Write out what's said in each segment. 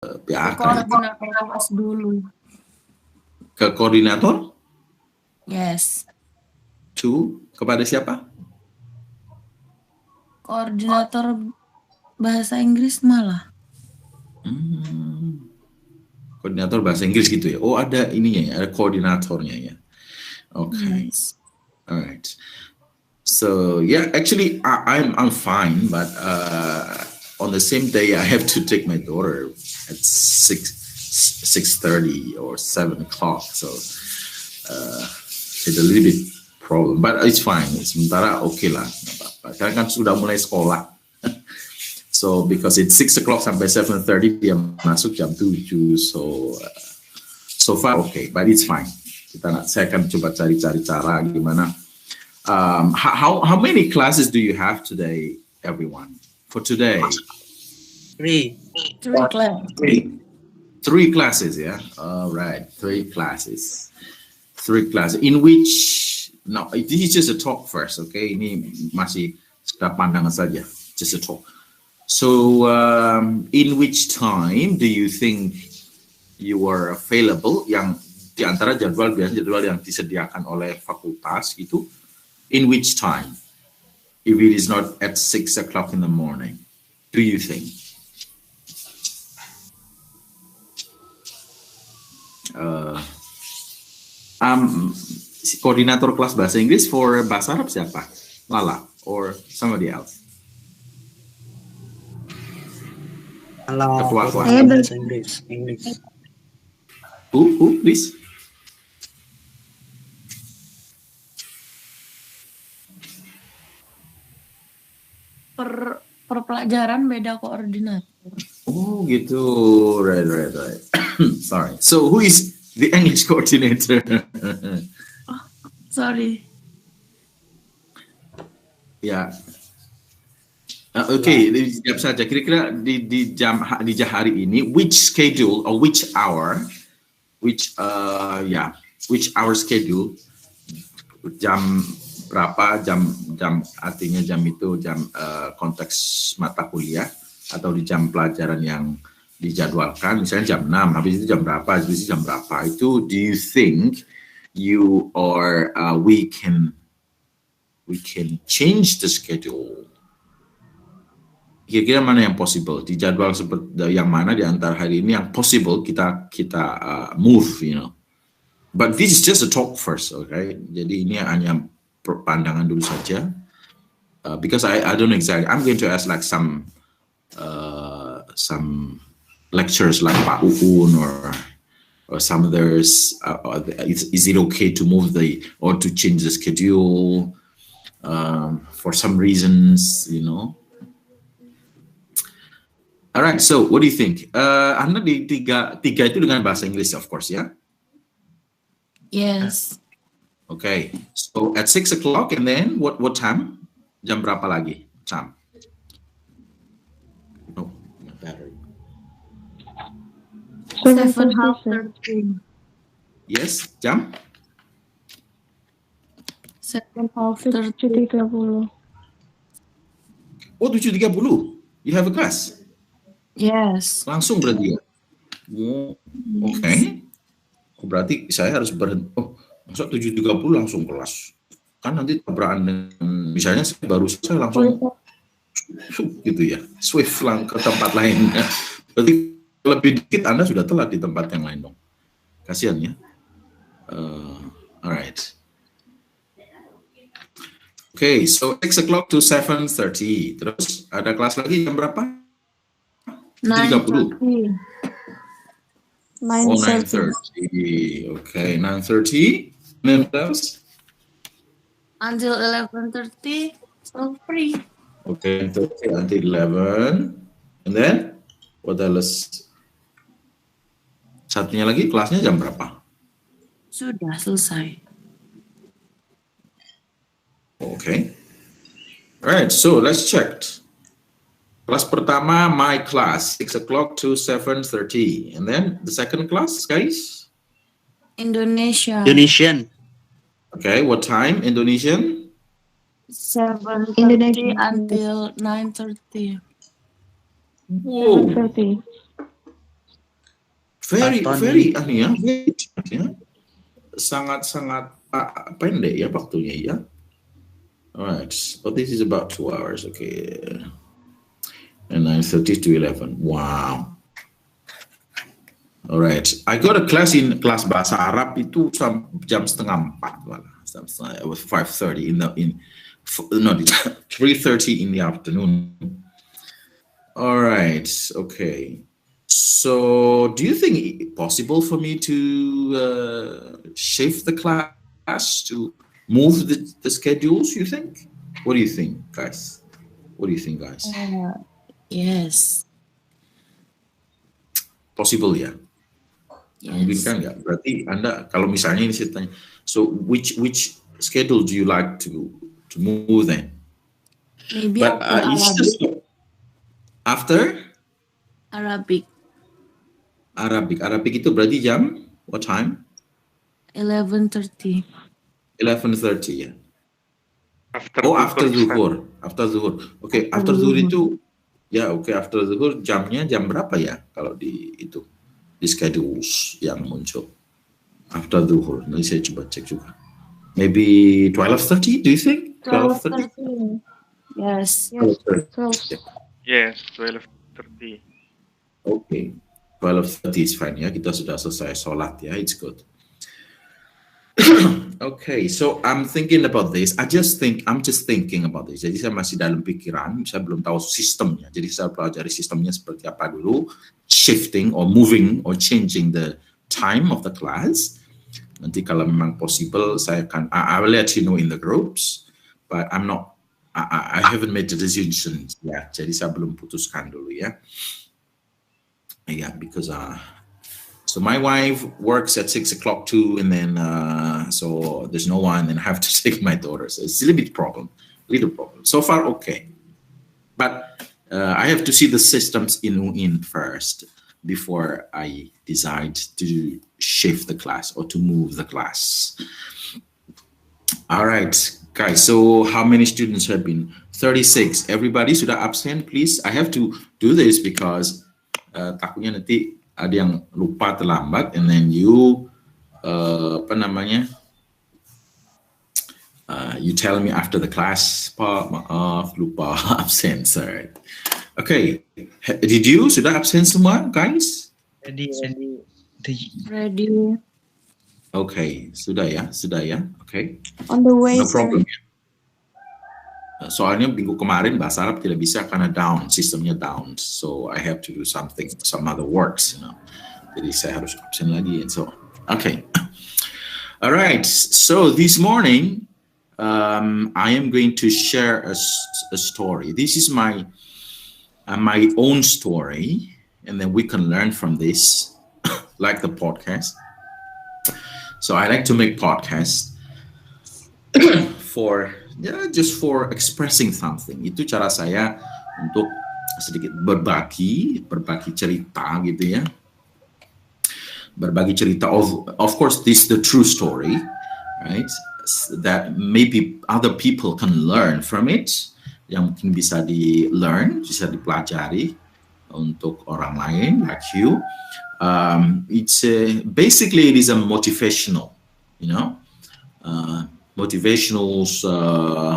PAK. Koordinator kelas dulu. Ke koordinator? Yes. Kepada siapa? Koordinator bahasa Inggris malah. Koordinator bahasa Inggris gitu ya. Oh, ada ininya ya, ada koordinatornya ya. Okay. Yes. All right. So yeah, actually I'm fine, but on the same day I have to take my daughter at 6:30 or 7 o'clock. So it's a little bit problem, but it's fine. Sementara oke lah, nggak apa-apa. Karena kan sudah mulai sekolah. So because it's 6 o'clock sampai 7:30 dia masuk jam 7. So far okay, but it's fine. Saya akan coba cari-cari cara gimana. How many classes do you have today, everyone? For today? Three classes, yeah. All right, 3 classes. 3 classes. In which, no, this is just a talk first, okay? Ini masih sekedar pandangan saja, just a talk. So, in which time do you think you are available? Yang di antara jadwal yang disediakan oleh fakultas gitu. In which time? If it is not at 6 o'clock in the morning, do you think? Koordinator kelas bahasa Inggris for bahasa Arab siapa? Lala or somebody else? Ketua kelas bahasa Inggris. Who, please? Per pelajaran beda koordinator. Oh gitu, right. Sorry. So who is the English coordinator? Oh, sorry. Ya. Oke, jawab saja. Kira-kira di hari ini, which schedule or which hour schedule, jam berapa, jam artinya jam itu jam konteks mata kuliah atau di jam pelajaran yang dijadwalkan, misalnya jam 6, habis itu jam berapa, itu do you think you or we can change the schedule? Kira-kira mana yang possible di jadwal seperti yang mana di antara hari ini yang possible kita move, you know. But this is just a talk first, okay? Jadi ini hanya pandangan dulu saja, because I don't know exactly. I'm going to ask like some lectures like Pak Uun or some others. Is it okay to move or to change the schedule for some reasons, you know? Alright, so what do you think? Anda di tiga itu dengan bahasa Inggris, of course, ya? Yes. Okay, so at 6 o'clock and then what time? Jam berapa lagi? Jam? Oh, not battery. 7:30. Yes, jam? 7:30. Oh, 7:30. You have a class? Yes. Langsung berarti ya? Oh, oke. Okay. Berarti saya harus berhenti. Oh, masa 7:30 langsung kelas? Kan nanti tabrakan dengan, misalnya saya baru selesai langsung gitu ya, swift ke tempat lain. Berarti lebih dikit Anda sudah telat di tempat yang lain dong. Kasihan ya. Alright. Okay, so 6 o'clock to 7:30. Terus ada kelas lagi jam berapa? 9:30. 9:30. Okay, 9:30. Then terus? Until 11:30, so free. Okay, 10:30 until 11. And then, what else? Satunya lagi, kelasnya jam berapa? Sudah selesai. Okay. Alright, so let's check. Kelas pertama, my class, 6 o'clock to 7:30. And then, the second class, guys? Indonesian. Okay, what time Indonesian? 7:30 until 9:30. Whoa. 7:30. Very Pak very Tony. very ya. Sangat pendek ya waktunya ya. Alright. Oh, this is about 2 hours. Okay. And 9:30 to 11. Wow. Alright. I got a class in kelas bahasa Arab itu jam setengah 4 malah. It was 5:30 no 3:30 in the afternoon. Alright. Okay. So, do you think it possible for me to shift the class, to move the schedules, you think? What do you think, guys? Yes. Possible ya? Mungkin Yes. kan nggak? Berarti Anda, kalau misalnya ini saya tanya, so which schedule do you like to move then? Maybe But after it's Arabic. just after Arabic itu berarti jam what time? 11:30. 11:30 ya. After Zuhur. After Zuhur. Oke, after Zuhur itu ya after Zuhur jamnya jam berapa ya kalau di schedules yang muncul after Zuhur. Nanti saya coba cek juga. Maybe 12:30, do you think? 12:30? 12:30. Yes. 12:30. Yes, 12:30. Okay. 12:30 is fine ya. Kita sudah selesai sholat ya. It's good. Okay, so I'm thinking about this. I'm just thinking about this. Jadi saya masih dalam pikiran, saya belum tahu sistemnya. Jadi saya pelajari sistemnya seperti apa dulu, shifting or moving or changing the time of the class. Nanti kalau memang possible, I will let you know in the groups. But I haven't made the decision yet. Jadi saya belum putuskan dulu ya. Yeah, because so my wife works at 6 o'clock too, and then so there's no one, and I have to take my daughter. So it's a little problem. So far, okay, but I have to see the systems in first before I decide to shift the class or to move the class. All right, guys. So how many students have been? 36. Everybody sudah absent, please. I have to do this because takutnya nanti ada yang lupa terlambat, and then you you tell me after the class, Pak, maaf lupa absen, sir. Okay, did you sudah absen semua, guys? Ready. Okay, sudah ya. Okay. On the way, No sir. problem. Soalnya minggu kemarin bahasa Arab tidak bisa karena sistemnya down. So I have to do some other works, Jadi saya harus absen lagi and so on. Okay. All right. So this morning, I am going to share a story. This is my own story, and then we can learn from this, like the podcast. So I like to make podcasts just for expressing something. Itu cara saya untuk sedikit berbagi cerita gitu ya. Berbagi cerita of course this is the true story, right? That maybe other people can learn from it. Yang mungkin bisa bisa dipelajari untuk orang lain like you. It's basically it is a motivational, motivational,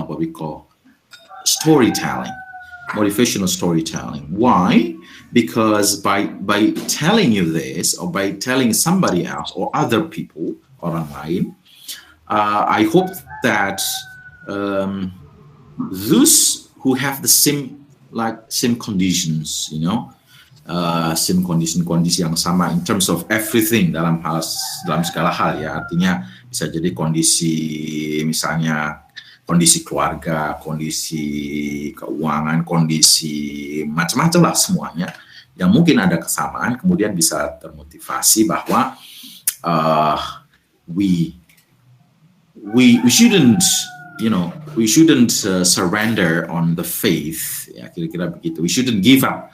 what we call storytelling, motivational storytelling. Why? Because by telling you this, or by telling somebody else or other people, orang lain, I hope that those who have the same conditions, same kondisi yang sama in terms of everything dalam segala hal ya, artinya bisa jadi misalnya kondisi keluarga, kondisi keuangan, kondisi macam-macam lah semuanya yang mungkin ada kesamaan, kemudian bisa termotivasi bahwa we shouldn't surrender on the faith, ya kira-kira begitu. We shouldn't give up.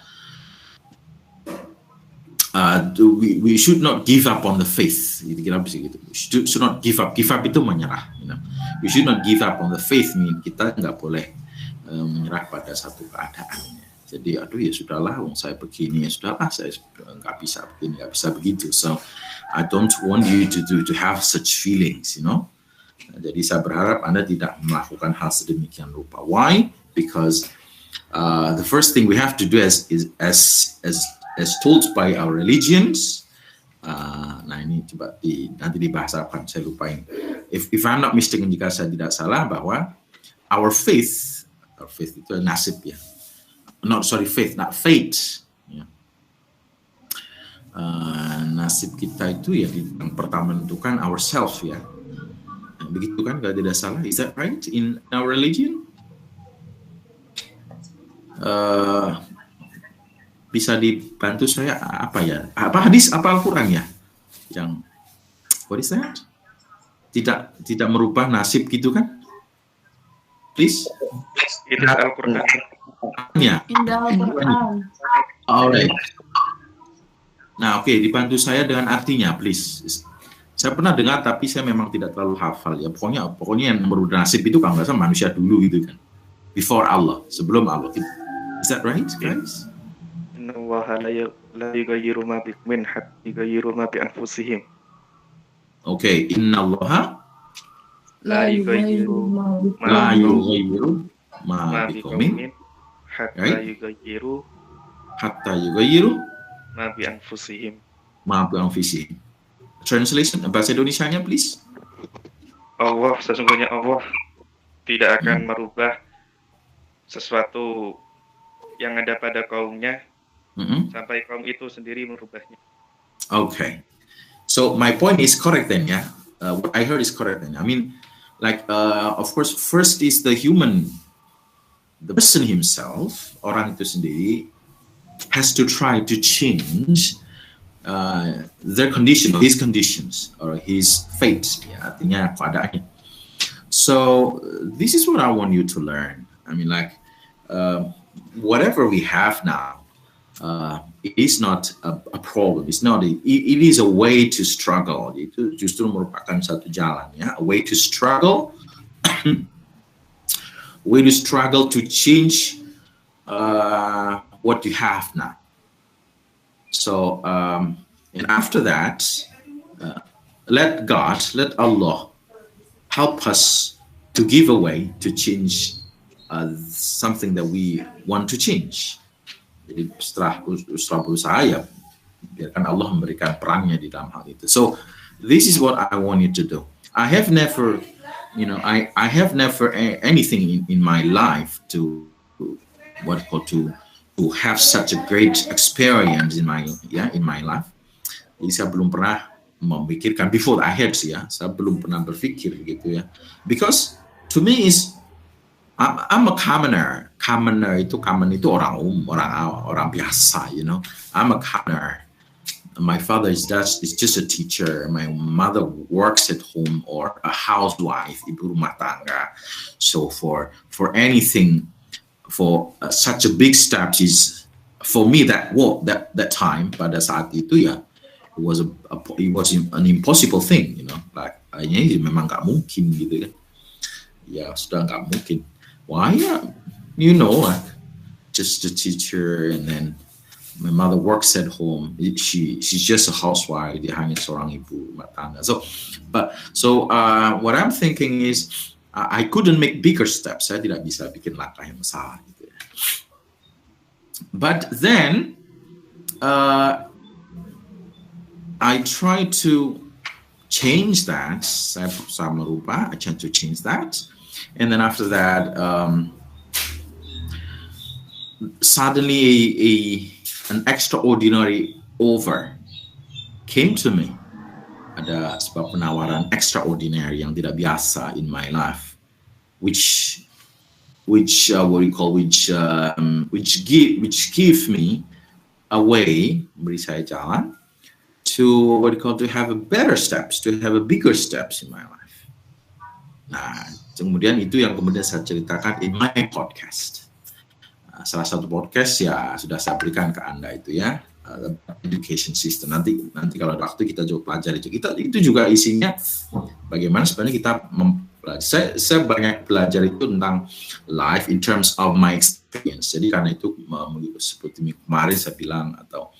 We should not give up on the faith. Kira-kira begitu. We should not give up. Give up itu menyerah. We should not give up on the faith. Kita nggak boleh menyerah pada satu keadaan. Jadi aduh ya sudahlah, saya begini ya sudahlah, saya nggak bisa begini, nggak bisa begitu. So I don't want you to have such feelings, Jadi saya berharap Anda tidak melakukan hal sedemikian rupa. Why? Because the first thing we have to do as told by our religions. Nah ini coba nanti dibahasakan, saya lupain. If I'm not mistaken, jika saya tidak salah, bahwa our faith itu nasib ya. Faith, not fate. Ya. Nasib kita itu ya yang pertama menentukan ourselves ya. Begitu kan kalau tidak salah, is that right in our religion? Bisa dibantu saya apa ya? Apa hadis, apa Al-Quran ya? Yang what is that? Tidak merubah nasib gitu kan? Please. It is Al-Quran. Ya. In the Al-Quran. Alright. Nah, oke, dibantu saya dengan artinya, please. Saya pernah dengar, tapi saya memang tidak terlalu hafal ya. Pokoknya yang merubah nasib itu kalau nggak salah manusia dulu gitu kan. Before Allah, sebelum Allah. Is that right, guys? Inna Allaha la yughayyiru ma biqaumin hatta yughayyiru ma bi anfusihim. Okay, Inna Allaha La yughayyiru ma biqaumin hatta yughayyiru ma bi anfusihim. Translation bahasa Indonesianya, please. Allah, sesungguhnya Allah tidak akan merubah sesuatu yang ada pada kaumnya sampai kaum itu sendiri merubahnya. Okay, so my point is correct then, yeah. What I heard is correct then. I mean, of course, first is the person himself, orang itu sendiri, has to try to change their condition, his conditions, or his fate. Ya, artinya keadaannya. So this is what I want you to learn. I mean, whatever we have now, it is not a problem. It is a way to struggle. Itu justru merupakan satu jalan, ya. A way to struggle, to change what you have now. So, and after that, let Allah help us to give away, to change something that we want to change. Jadi setelah berusaha ya, biarkan Allah memberikan perannya di dalam hal itu. So, this is what I want you to do. I have never anything in my life to have such a great experience in my life. Jadi saya belum pernah memikirkan before I had saya belum pernah berpikir gitu ya. Because to me I'm a commoner. Common itu orang biasa, I'm a commoner. My father is just a teacher. My mother works at home or a housewife, ibu rumah tangga. So for anything, for such a big step is for me that time pada saat itu ya, it was an impossible thing, ini memang nggak mungkin gitu kan. Ya sudah nggak mungkin. Why? Just a teacher, and then my mother works at home. She's just a housewife. Dia hanya seorang ibu rumah tangga. So what I'm thinking is I couldn't make bigger steps. Saya tidak bisa bikin langkah yang besar gitu ya. But then I try to change that. Saya merubah. I try to change that. And then after that, suddenly an extraordinary offer came to me. Ada sebuah penawaran extraordinary yang tidak biasa in my life, which give me a way, beri saya jalan to to have a better steps, to have a bigger steps in my life. Nah, kemudian itu yang kemudian saya ceritakan in my podcast. Salah satu podcast ya sudah saya berikan ke Anda itu ya, education system. Nanti kalau ada waktu kita coba pelajari itu juga isinya bagaimana sebenarnya kita Saya banyak belajar itu tentang life in terms of my experience. Jadi karena itu seperti kemarin saya bilang atau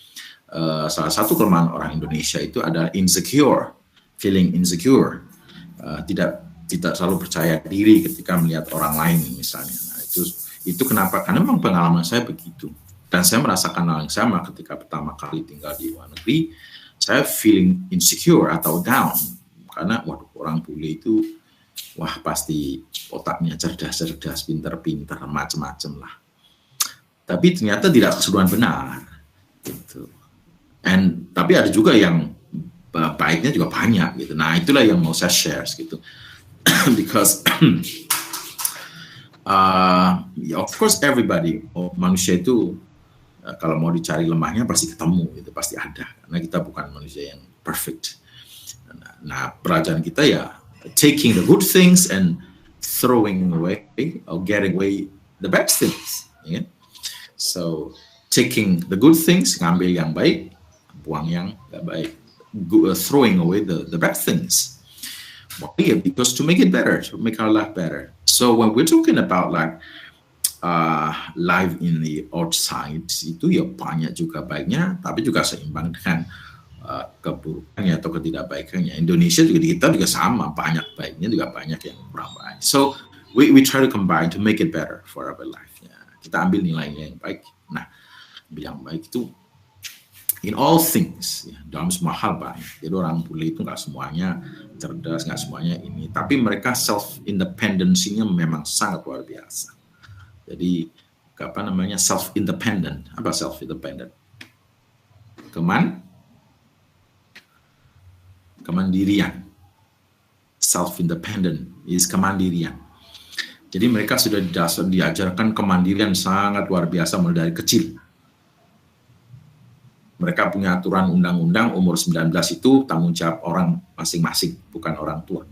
salah satu kelemahan orang Indonesia itu adalah insecure, feeling insecure, tidak selalu percaya diri ketika melihat orang lain misalnya. Nah, itu kenapa? Karena memang pengalaman saya begitu. Dan saya merasakan hal yang sama ketika pertama kali tinggal di luar negeri. Saya feeling insecure atau down karena orang bule itu pasti otaknya cerdas, pintar, macam-macam lah. Tapi ternyata tidak keseluruhan benar gitu. Tapi ada juga yang baiknya juga banyak gitu. Nah, itulah yang mau saya share gitu. Because of course everybody, manusia itu kalau mau dicari lemahnya pasti ketemu gitu, pasti ada. Karena kita bukan manusia yang perfect. Nah, pelajaran kita ya taking the good things and throwing away or getting away the bad things. Yeah? So taking the good things, ngambil yang baik, buang yang nggak baik, throwing away the bad things. Why? Because to make it better, to make our life better. So when we're talking about like life in the outside, itu ya banyak juga baiknya, tapi juga seimbang dengan keburukannya atau ketidakbaikannya. Indonesia juga kita juga sama, banyak baiknya juga banyak yang kurang baik. So we try to combine to make it better for our life. Ya, kita ambil nilainya yang baik. Nah, yang baik itu in all things, ya, dalam semua hal baik. Jadi orang bule itu nggak semuanya cerdas, nggak semuanya ini, tapi mereka self independensinya memang sangat luar biasa. Jadi self independent. Apa self independent? Kemandirian. Self independent is kemandirian. Jadi mereka sudah diajarkan kemandirian sangat luar biasa mulai dari kecil. Mereka punya aturan undang-undang umur 19 itu tanggung jawab orang masing-masing, bukan orang tua.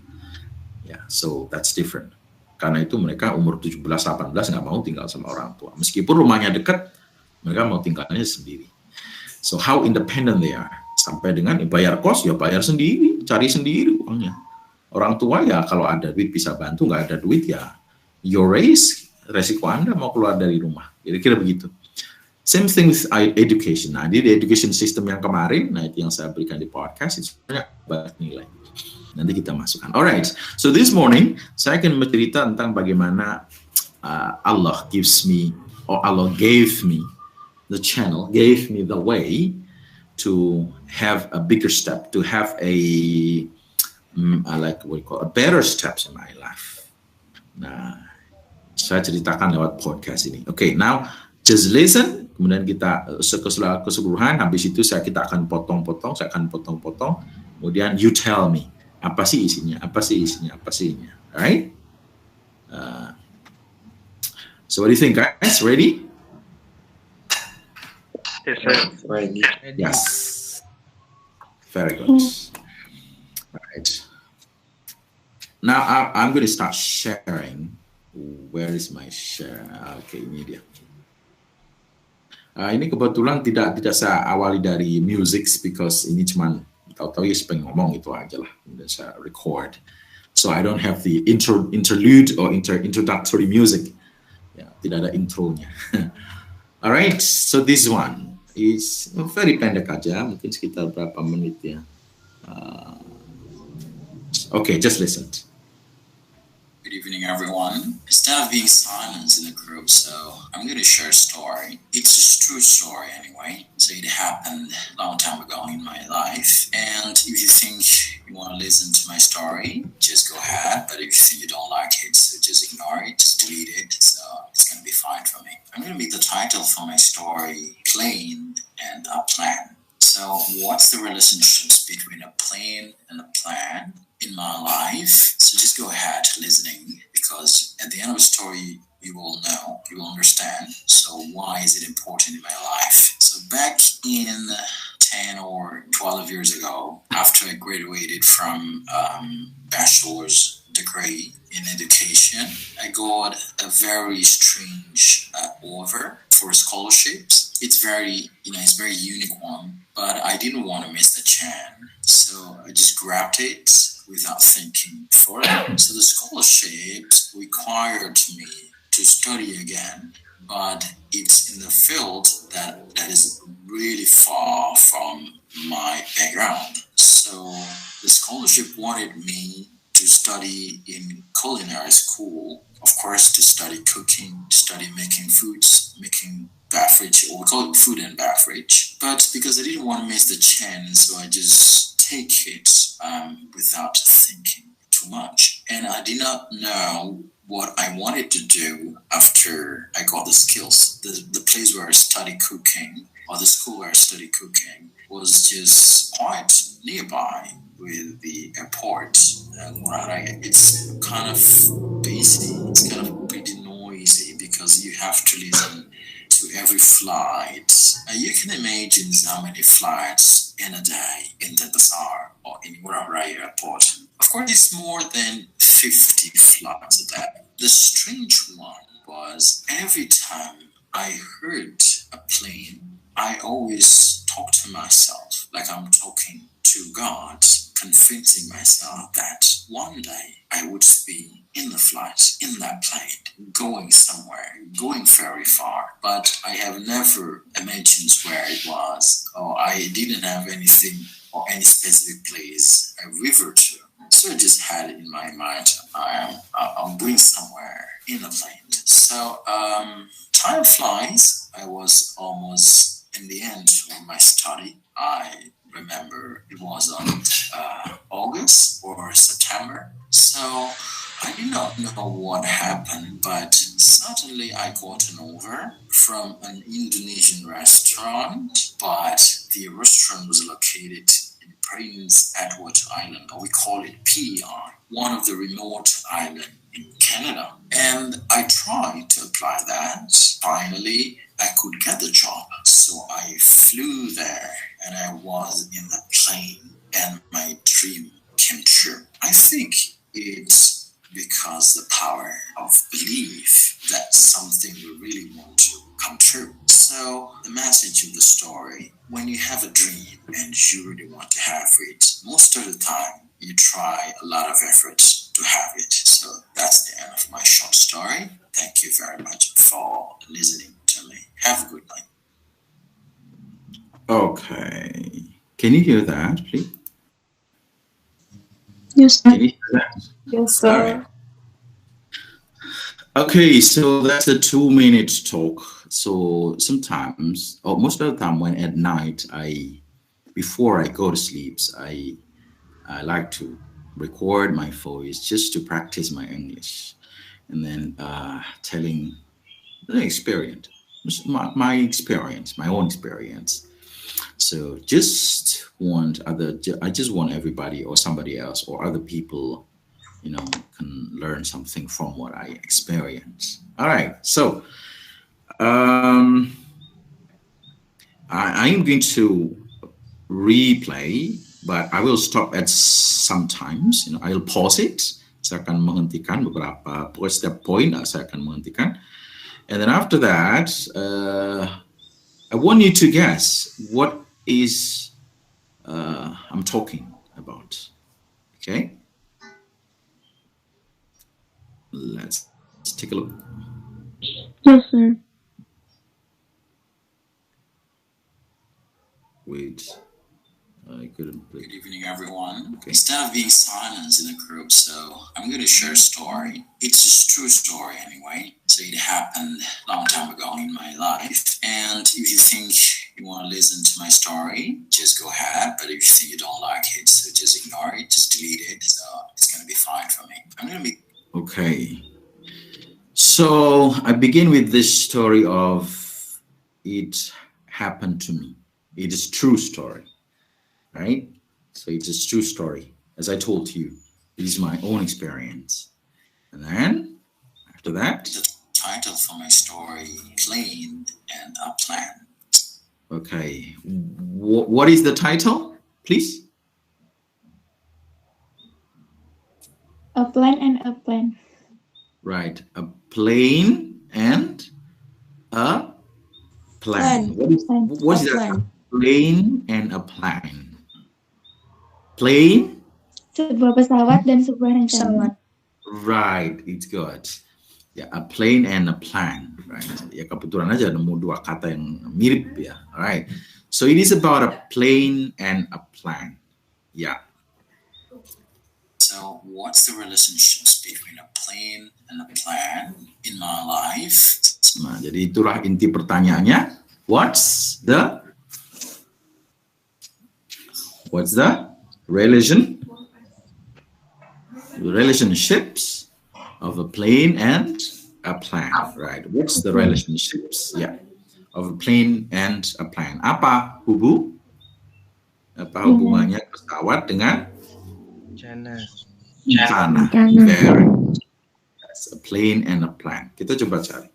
Yeah, so that's different. Karena itu mereka umur 17-18 nggak mau tinggal sama orang tua. Meskipun rumahnya dekat, mereka mau tinggalnya sendiri. So how independent they are. Sampai dengan bayar kos, ya bayar sendiri, cari sendiri uangnya. Orang tua ya kalau ada duit bisa bantu, nggak ada duit ya your race, resiko Anda mau keluar dari rumah. Kira-kira begitu. Same thing with education. Nah, di education system yang kemarin, nah itu yang saya berikan di podcast, itu banyak nilai. Nanti kita masukkan. Alright, so this morning, saya akan bercerita tentang bagaimana Allah gives me, or Allah gave me the channel, gave me the way to have a bigger step, to have a better steps in my life. Nah, saya ceritakan lewat podcast ini. Okay, now just listen. Kemudian kita keseluruhan, habis itu kita akan potong-potong, kemudian you tell me, apa sih isinya. Alright? So what do you think, guys? Ready? Yes, sir. Ready. Yes. Very good. Alright. Now I'm going to start sharing. Where is my share? Okay, ini dia. Ini kebetulan tidak saya awali dari music because ini cuman tahu-tahu ya pengen ngomong itu aja lah, kemudian saya record. So I don't have the interlude or introductory music. Ya, tidak ada intronya. Alright, so this one is very pendek aja, mungkin sekitar berapa menit ya. Okay, just listen. Good evening, everyone. Instead of being silenced in a group, so I'm going to share a story. It's a true story anyway. So it happened a long time ago in my life. And if you think you want to listen to my story, just go ahead. But if you don't like it, so just ignore it, just delete it. So it's going to be fine for me. I'm going to make the title for my story, Plane and a Plan. So what's the relationships between a plane and a plan in my life? So just go ahead listening, because at the end of the story you will know, you will understand. So why is it important in my life? So back in 10 or 12 years ago, after I graduated from bachelor's degree in education, I got a very strange offer for scholarships. It's very unique one, but I didn't want to miss the chance. So I just grabbed it without thinking for it. So the scholarship required me to study again, but it's in the field that is really far from my background. So the scholarship wanted me to study in culinary school, of course, to study cooking, study making foods, making beverage, or we call it food and beverage. But because I didn't want to miss the chance, so I just take it without thinking too much. And I did not know what I wanted to do after I got the skills. The place where I studied cooking, or the school where I studied cooking, was just quite nearby with the airport. And it's kind of busy, it's kind of pretty noisy because you have to listen to every flight. You can imagine how many flights in a day in Denpasar or in Ngurah Airport. Of course, it's more than 50 flights a day. The strange one was every time I heard a plane, I always talk to myself like I'm talking to God, convincing myself that one day I would be in the flight, in that plane, going somewhere, going very far. But I have never imagined where it was, or I didn't have anything or any specific place I refer to. So I just had it in my mind, I'm going somewhere in a plane. So time flies. I was almost in the end of my study. I remember it was on August or September. So I do not know what happened, but suddenly I got an offer from an Indonesian restaurant, but the restaurant was located in Prince Edward Island, or we call it PEI, one of the remote islands in Canada. And I tried to apply that. Finally, I could get the job. So I flew there and I was in the plane and my dream came true. I think it's because the power of belief that something we really want to come true. So the message of the story, when you have a dream and you really want to have it, most of the time you try a lot of effort to have it. So that's the end of my short story. Thank you very much for listening to me. Have a good night. Okay. Can you hear that, please? Yes, Can you hear that? yes, All right. Okay, so that's a 2-minute talk. So sometimes, or most of the time, when at night, before I go to sleep, I like to record my voice just to practice my English, and then telling the experience, my experience, my own experience. So I just want everybody or somebody else or other people, can learn something from what I experience. All right, so I am going to replay, but I will stop at sometimes. I'll pause it. Saya akan menghentikan beberapa setiap poin. Saya akan menghentikan, and then after that, I want you to guess what is I'm talking about. Okay, let's take a look. yes, sir. Wait, I couldn't play. Good evening, everyone. Okay. Instead of being silent in a group, so I'm going to share a story. It's a true story anyway. So it happened a long time ago in my life. And if you think you want to listen to my story, just go ahead. But if you think you don't like it, so just ignore it, just delete it. So it's going to be fine for me. I'm going to be... Okay. So I begin with this story of it happened to me. It is true story, right? So it's a true story. As I told you, it is my own experience. And then after that, The title for my story, Plane and a Plan. okay. What is the title, please? A plan and a plan. Right. A plane and a plan. What is that? Plan. Plane and a plan. Plane Sebuah pesawat dan sebuah rencana. Right, it's good. Ya, a plane and a plan, right? Ya kebetulan aja nemu dua kata yang mirip ya. Alright. So it is about a plane and a plan. Yeah. So, what's the relationships between a plane and a plan in my life? Nah, jadi itulah inti pertanyaannya. What's the relationships of a plane and a plan, right? What's the relationships, of a plane and a plan? Apa hubungannya pesawat dengan rencana? Very. That's a plane and a plan. Kita coba cari.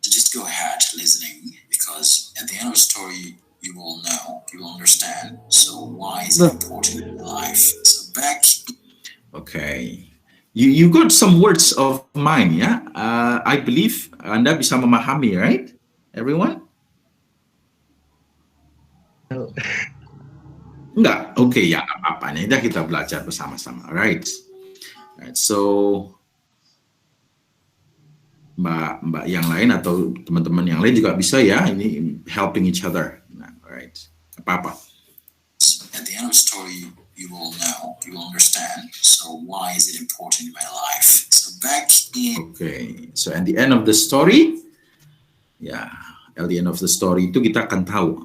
So just go ahead listening, because at the end of the story you will know, you will understand. So why is it important in life? So back. Okay. You got some words of mine, ya? I believe Anda bisa memahami, right? Everyone? Enggak? Oke, ya apa-apa. Ini kita belajar bersama-sama, right? So, mbak yang lain atau teman-teman yang lain juga bisa ya, ini helping each other. Nah, right. Apa-apa. At the end of the story, you will know, you will understand. So why is it important in my life? So back in. Okay. So at the end of the story, at the end of the story itu kita akan tahu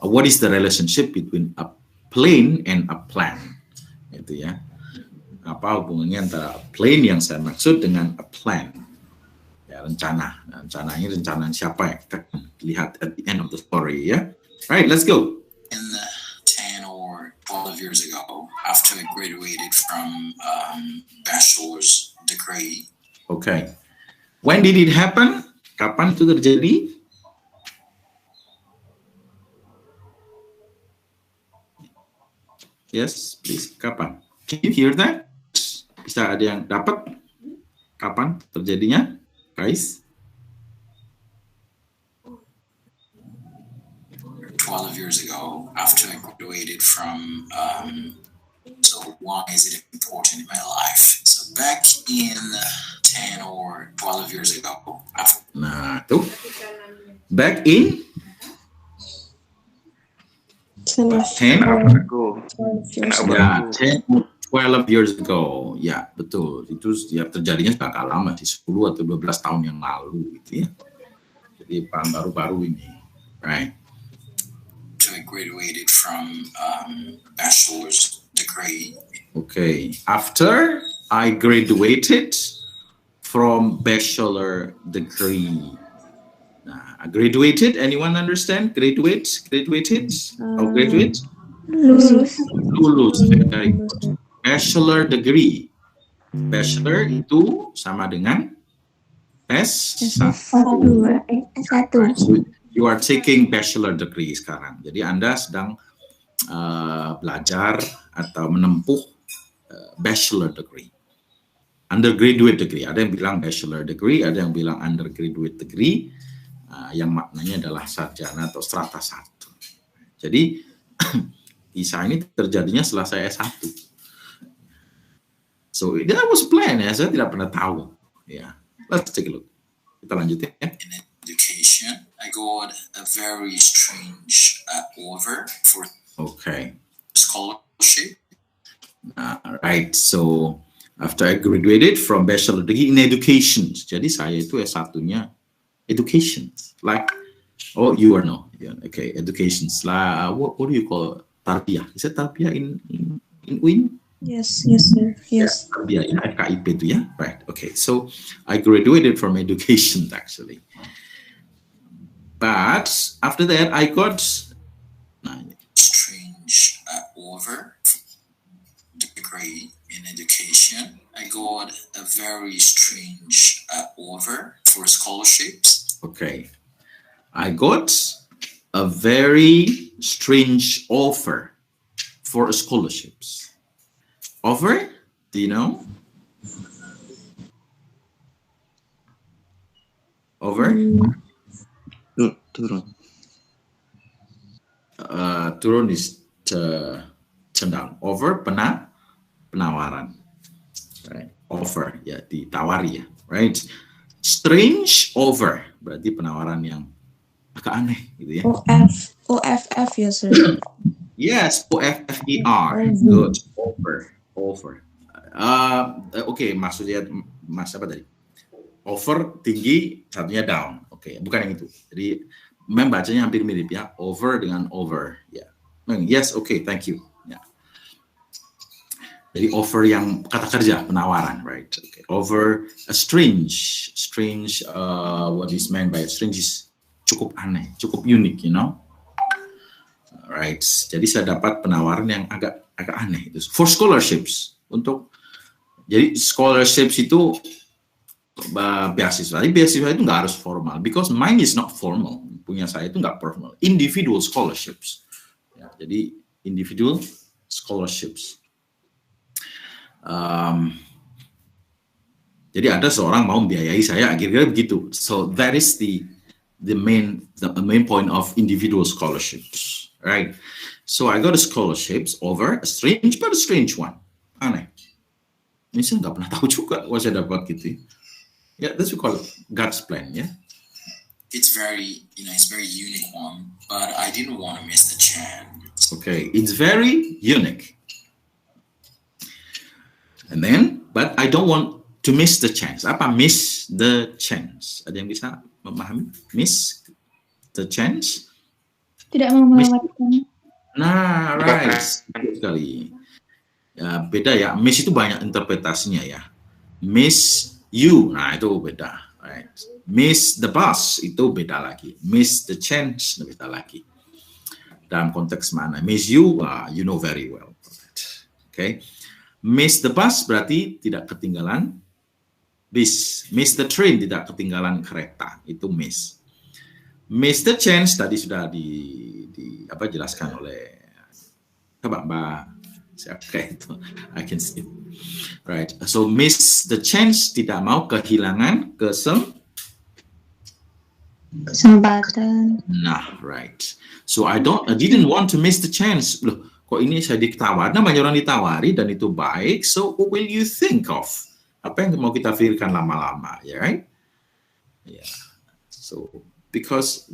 what is the relationship between a plane and a plan. Itu ya. Apa hubungannya antara plane yang saya maksud dengan a plan? Ya, rencana. Rencana ini rencana siapa ya? Kita lihat at the end of the story ya. Right, let's go. In 10 or 12 years ago, after I graduated from bachelor's degree. Okay. When did it happen? Kapan itu terjadi? Yes, please. Kapan? Can you hear that? Bisa ada yang dapat? Kapan terjadinya, guys? 12 years ago, after I graduated from, so why is it important in my life? So back in 10 or 12 years ago. Nah, tuh. Back in 10 12 years ago. Ya, betul. Itu ya terjadinya sudah agak lama, di 10 atau 12 tahun yang lalu gitu ya. Jadi baru-baru ini. Right. I graduated from bachelor's degree. Okay. After I graduated from bachelor degree. Nah, graduated, anyone understand? Graduated? Oh, graduate? Lulus. Very good. Bachelor degree. Bachelor itu sama dengan S1. You are taking bachelor degree sekarang. Jadi Anda sedang belajar atau menempuh bachelor degree. Undergraduate degree. Ada yang bilang bachelor degree, ada yang bilang undergraduate degree, yang maknanya adalah sarjana atau strata 1. Jadi kisah ini terjadinya setelah saya S1. So that was plan ya, saya tidak pernah tahu. Ya, let's take a look. Kita lanjut ya. In education, I got a very strange offer for scholarship. Right, so after I graduated from bachelor degree in education, jadi saya itu S1-nya education, like, oh you are no, yeah, okay, education, what do you call tarbiyah? Is it tarbiyah in UIN? Yes, sir. Yes. Tarbiyah in FKIP itu ya, right? Okay, so I graduated from education actually. But after that, I got strange offer degree in education. I got a very strange offer for scholarships. Okay, I got a very strange offer for scholarships. Offer? Do you know? Over? Turun. Turun is turn down. Over, pernah penawaran. Right. Offer, ya, ditawari ya. Right. Strange offer, berarti penawaran yang agak aneh gitu ya. OFF ya, sir. Yes, OFFER. Good. Offer. Oke, maksudnya Mas apa tadi? Offer tinggi, satunya down. Oke, bukan yang itu. Jadi membacanya hampir mirip ya. Over dengan over. Ya. Yes, oke, thank you. Ya. Jadi offer yang kata kerja, penawaran, right? Okay. Over a strange. What is meant by strange is cukup aneh, cukup unik, you know. Right. Jadi saya dapat penawaran yang agak aneh itu. For scholarships, jadi scholarships itu beasiswa. Tapi beasiswa itu nggak harus formal, because mine is not formal. Punya saya itu nggak formal. Individual scholarships. Ya, jadi individual scholarships. Jadi ada seorang mau membiayai saya, kira-kira begitu. So that is the main point of individual scholarships. Right, so I got a scholarships over a strange one. Aneh. Ini saya nggak pernah tahu juga kalau saya dapat gitu. Yeah, that's what we call it God's plan. Yeah. It's very unique one, but I didn't want to miss the chance. Okay, it's very unique. And then, but I don't want to miss the chance. Apa miss the chance? Ada yang bisa memahami? Miss the chance? Tidak mau melewatkan. Nah, right. Sekali. Ya, beda ya. Miss itu banyak interpretasinya ya. Miss you, nah itu beda. Right. Miss the bus itu beda lagi. Miss the chance beda lagi. Dalam konteks mana? Miss you, you know very well. Okay. Miss the bus berarti tidak ketinggalan bis. Miss the train tidak ketinggalan kereta. Itu miss. Miss the chance tadi sudah dijelaskan oleh Mbak siapa itu, I can see it. Right, so miss the chance, tidak mau kehilangan Kesempatan. Nah, right. So I didn't want to miss the chance. Loh, kok ini saya ditawar? Namanya orang ditawari dan itu baik. So what will you think of? Apa yang mau kita pikirkan lama-lama, ya, right? Yeah. So because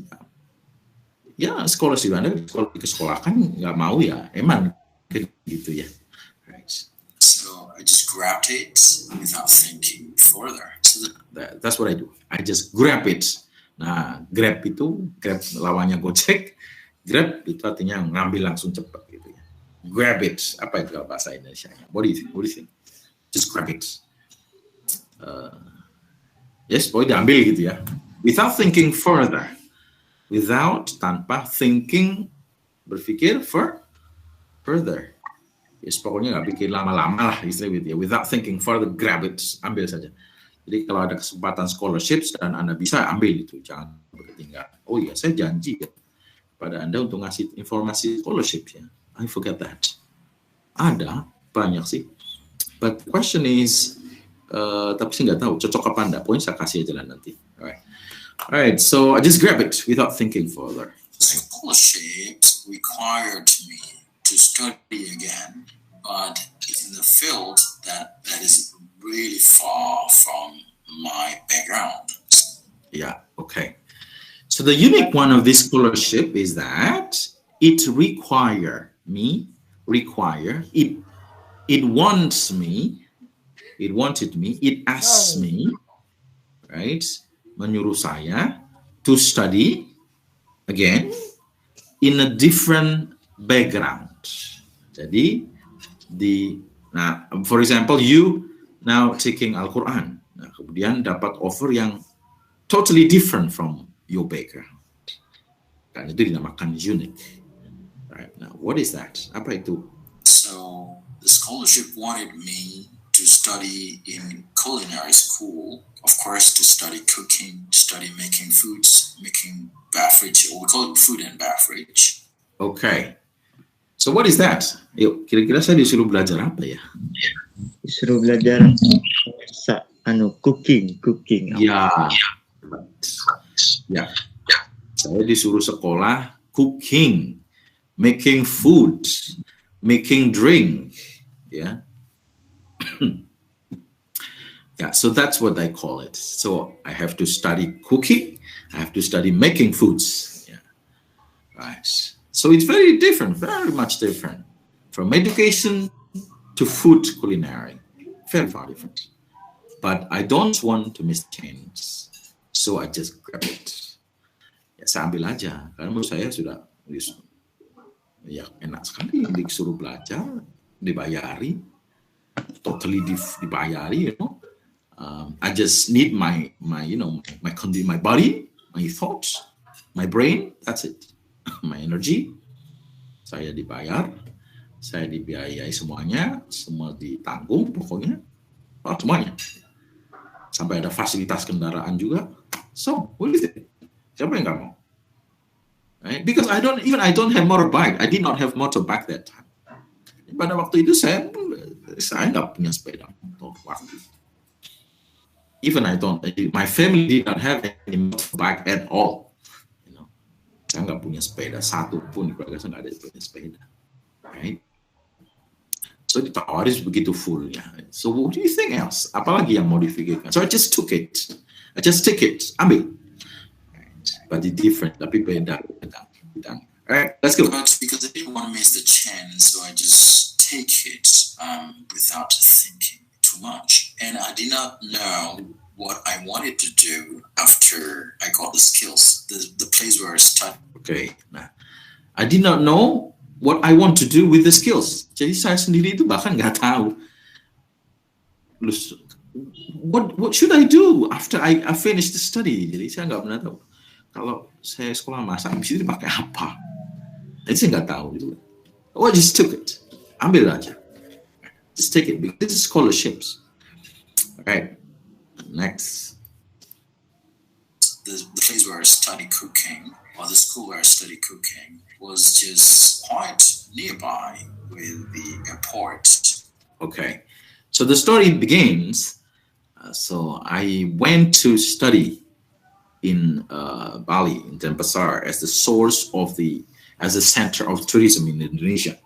scholarship Anda kalau di sekolah kan nggak mau ya, emang gitu ya. Right. So I just grabbed it without thinking further. So that's what I do. I just grab it. Nah, grab lawannya Gojek. Grab itu artinya ngambil langsung cepat gitu ya. Grab it. Apa itu bahasa Indonesianya? What do you think? Just grab it. Yes, boleh diambil gitu ya. Without thinking further. Tanpa thinking, berpikir further. Yes, pokoknya nggak pikir lama-lama lah istilah gitu ya. Without thinking further, grab it, ambil saja. Jadi kalau ada kesempatan scholarships dan Anda bisa ambil itu, jangan ketinggalan. Oh iya, saya janji ya pada Anda untuk ngasih informasi scholarship ya. I forget that. Ada banyak sih. But the question is, tapi sih nggak tahu cocok apa enggak. Pokoknya saya kasih aja lah nanti. Alright, so I just grab it without thinking further. Scholarships required me to study again, but in the field that is really far from my background. Yeah, okay. So the unique one of this scholarship is that it wanted me, it asked me, right? Menyuruh saya to study again in a different background. Jadi for example, you now taking Al-Quran. Nah, kemudian dapat offer yang totally different from your background. Kan itu dinamakan unique. Right. Now, what is that? Apa itu? So the scholarship wanted me to study in culinary school, of course, to study cooking, study making foods, making beverage, or we call it food and beverage. Okay. So what is that? Yuk, kira-kira saya disuruh belajar apa ya? Disuruh belajar cooking. Ya. Ya. Saya disuruh sekolah cooking, making food, making drink, ya. Yeah, so that's what I call it. So I have to study cooking. I have to study making foods. Yeah, right. So it's very different, very much different from education to food culinary. Very, very different. But I don't want to miss change. So I just grab it. Ya, saya ambil aja. Karena menurut saya sudah ya enak sekali disuruh belajar, dibayari, totally dibayari, you know. I just need my body, my thoughts, my brain. That's it. My energy. Saya dibayar, saya dibiayai semuanya, semua ditanggung pokoknya, semuanya. Sampai ada fasilitas kendaraan juga. So, what is it? Siapa yang nggak mau? Right? Because I don't have motorbike. I did not have motorbike that time. Pada waktu itu saya nggak punya sepeda motor waktu itu. Even my family did not have any motorbike at all. You know, saya nggak punya sepeda satu pun, keluarga saya nggak ada punya sepeda. Right? So ditawarin begitu full ya. So what do you think else? Apalagi yang mau difikirkan? So I just took it. I just take it. Ambil. Right. But it's different. Tapi beda. Alright, let's go. But because I didn't want to miss the chance, so I just take it without thinking too much. And I did not know what I wanted to do after I got the skills, the place where I studied. Okay. Nah, I did not know what I want to do with the skills. Jadi saya sendiri itu bahkan nggak tahu. What should I do after I finish the study? Jadi saya nggak pernah tahu. Kalau saya sekolah masak, habis itu dipakai apa? Jadi saya nggak tahu. Gitu. Oh, I just took it. Ambil aja. Just take it. Because this is scholarships. Alright. Next. The place where I studied cooking, or the school where I studied cooking, was just quite nearby with the airport. Okay, so the story begins. So I went to study in Bali, in Denpasar, as the source of as a center of tourism in Indonesia,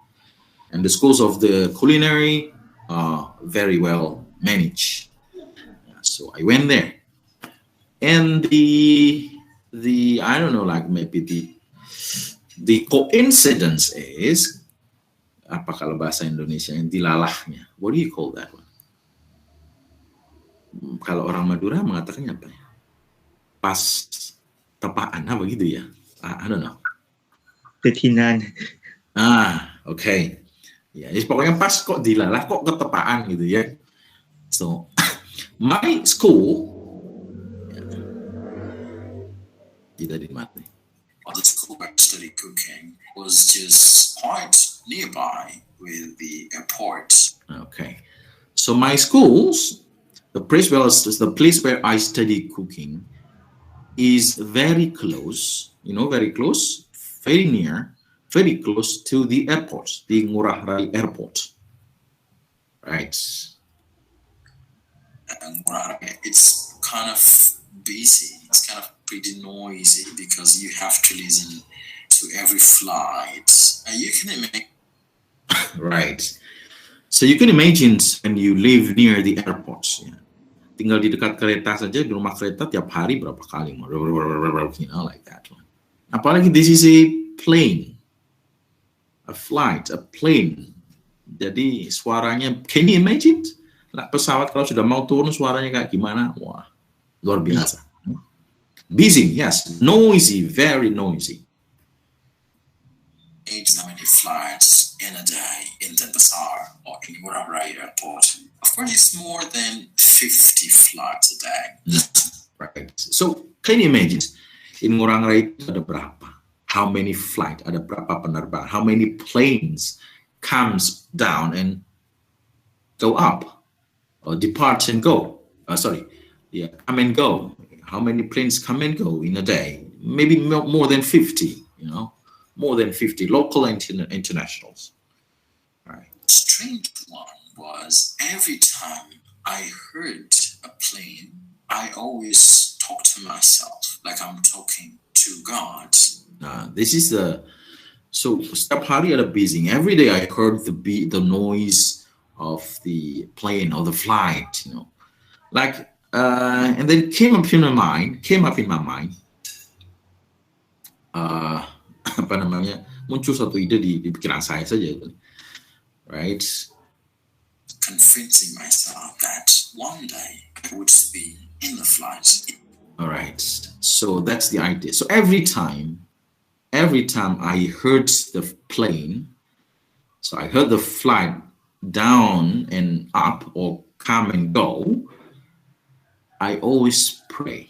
and the schools of the culinary are very well managed. So I went there, and the I don't know, like maybe the coincidence is, apa kalau bahasa Indonesia yang dilalahnya? What do you call that one? Kalau orang Madura mengatakannya apa ya? Pas tepaan, apa gitu ya? I don't know. Ketinan. Okay. Ya, pokoknya pas kok dilalah, kok ketepaan gitu ya. So, my school, kita dimati. The school where I studied cooking was just quite nearby with the airport. Okay, so my schools, the place where I study cooking, is very close. Very close, very near, very close to the airport, the Ngurah Rai Airport. Right. It's kind of busy. It's kind of pretty noisy because you have to listen to every flight. You can imagine. Right. So you can imagine when you live near the airport. Ya. Tinggal di dekat kereta saja, di rumah kereta tiap hari berapa kali, like that. Apalagi this is a plane, a flight, a plane. Jadi suaranya, can you imagine? Nah, pesawat kalau sudah mau turun suaranya kayak gimana? Wah, luar biasa. Busy, yes. Noisy, very noisy. How many flights in a day in Denpasar or in Ngurah Rai Airport? Of course, it's more than 50 flights a day. Right. So, can you imagine? In Ngurah Rai ada berapa? How many flights? Ada berapa penerbangan? How many planes comes down and go up? Or depart and go. Come and go. How many planes come and go in a day? Maybe more than 50, more than 50 local and internationals. All right. Strange one was every time I heard a plane, I always talk to myself like I'm talking to God. This is so setiap hari ada buzzing. Every day I heard the noise of the plane or the flight, like, and then came up in my mind, apa namanya, muncul satu ide di pikiran saya saja, right? Convincing myself that one day I would be in the flight. All right, so that's the idea. So every time I heard the plane, so I heard the flight down and up or come and go, I always pray,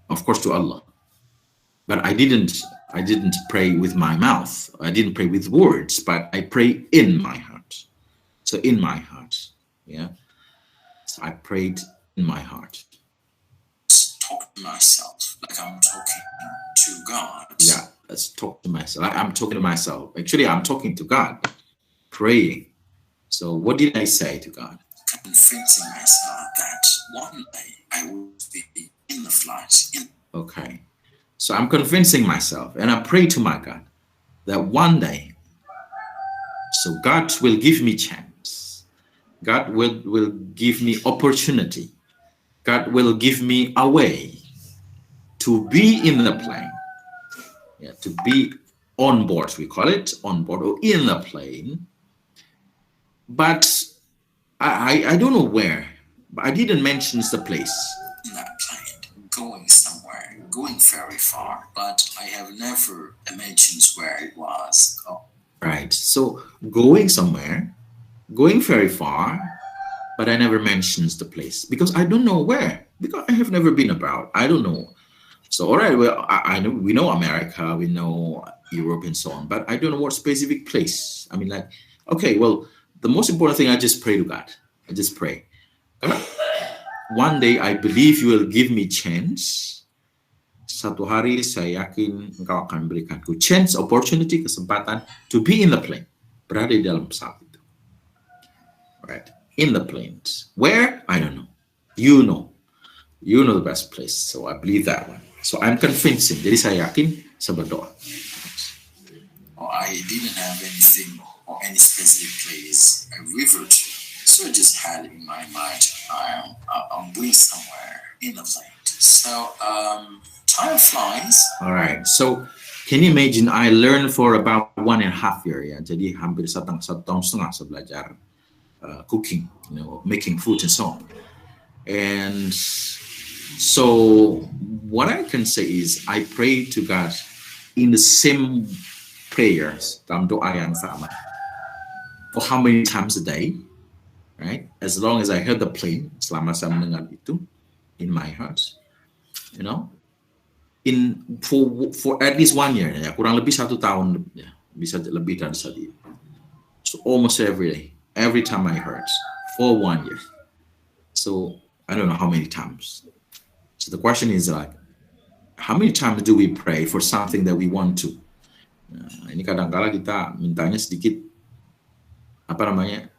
of course, to Allah. But I didn't pray with my mouth. I didn't pray with words, but I pray in my heart. So in my heart, yeah. So I prayed in my heart. Talk to myself like I'm talking to God. Yeah, let's talk to myself. I'm talking to myself. Actually, I'm talking to God, praying. So what did I say to God? Convincing myself that one day I will be in the flight. Okay. So I'm convincing myself, and I pray to my God that one day, so God will give me chance. God will give me opportunity. God will give me a way to be in the plane. Yeah, to be on board, we call it on board or in the plane. But I don't know where. But I didn't mention the place. In that plane, going somewhere, going very far, but I have never imagined where it was. Right. So going somewhere, going very far, but I never mentions the place because I don't know where. Because I have never been about. I don't know. So all right, well, I know we know America, we know Europe and so on, but I don't know what specific place. I mean, like, okay, well, the most important thing, I just pray to God. I just pray. One day I believe you will give me chance. Satu hari saya yakin engkau akan berikanku chance, opportunity, kesempatan to be in the plane. Berada di dalam pesawat itu. Right. In the planes. Where? I don't know. You know. You know the best place. So I believe that one. So I'm convincing. Jadi saya yakin, saya berdoa. I didn't have anything or any specific place I referred to. So I just had it in my mind. I'm going somewhere in the plane. So time flies. All right. So can you imagine? I learned for about 1.5 years. Ya. Jadi hampir satu tahun setengah saya belajar cooking, making food and so on. And so what I can say is I pray to God in the same prayers, dalam doa yang sama, for how many times a day, right? As long as I heard the plane, selama saya mendengar itu in my heart, for at least 1 year, ya, kurang lebih 1 tahun, ya, bisa lebih dari tadi. So almost every day, every time I heard, for 1 year. So I don't know how many times. So the question is like, how many times do we pray for something that we want to? Nah, ini kadang-kala kita mintanya sedikit,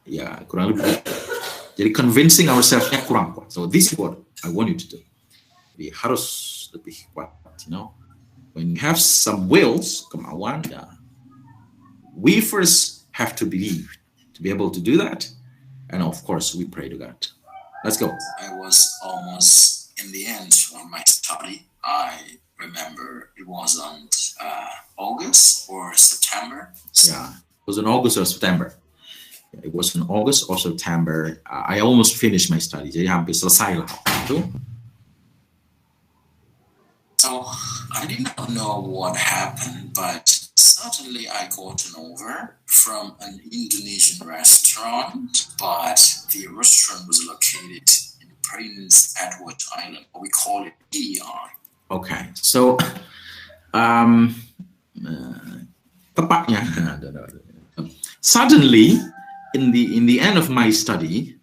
ya kurang lebih. Jadi convincing ourselves-nya kurang kuat. So this is what I want you to do. Jadi harus lebih kuat, When you have some wills, kemauan, ya, we first have to believe to be able to do that. And of course, we pray to God. Let's go. I was almost in the end of my study. I remember it was on August or September. Yeah, it was in August or September. It was in August or September. I almost finished my study. Jadi hampir selesai lah. So I did not know what happened, but suddenly I got an offer from an Indonesian restaurant, but the restaurant was located in Prince Edward Island. We call it EI. Okay, so tepatnya, suddenly in the end of my study,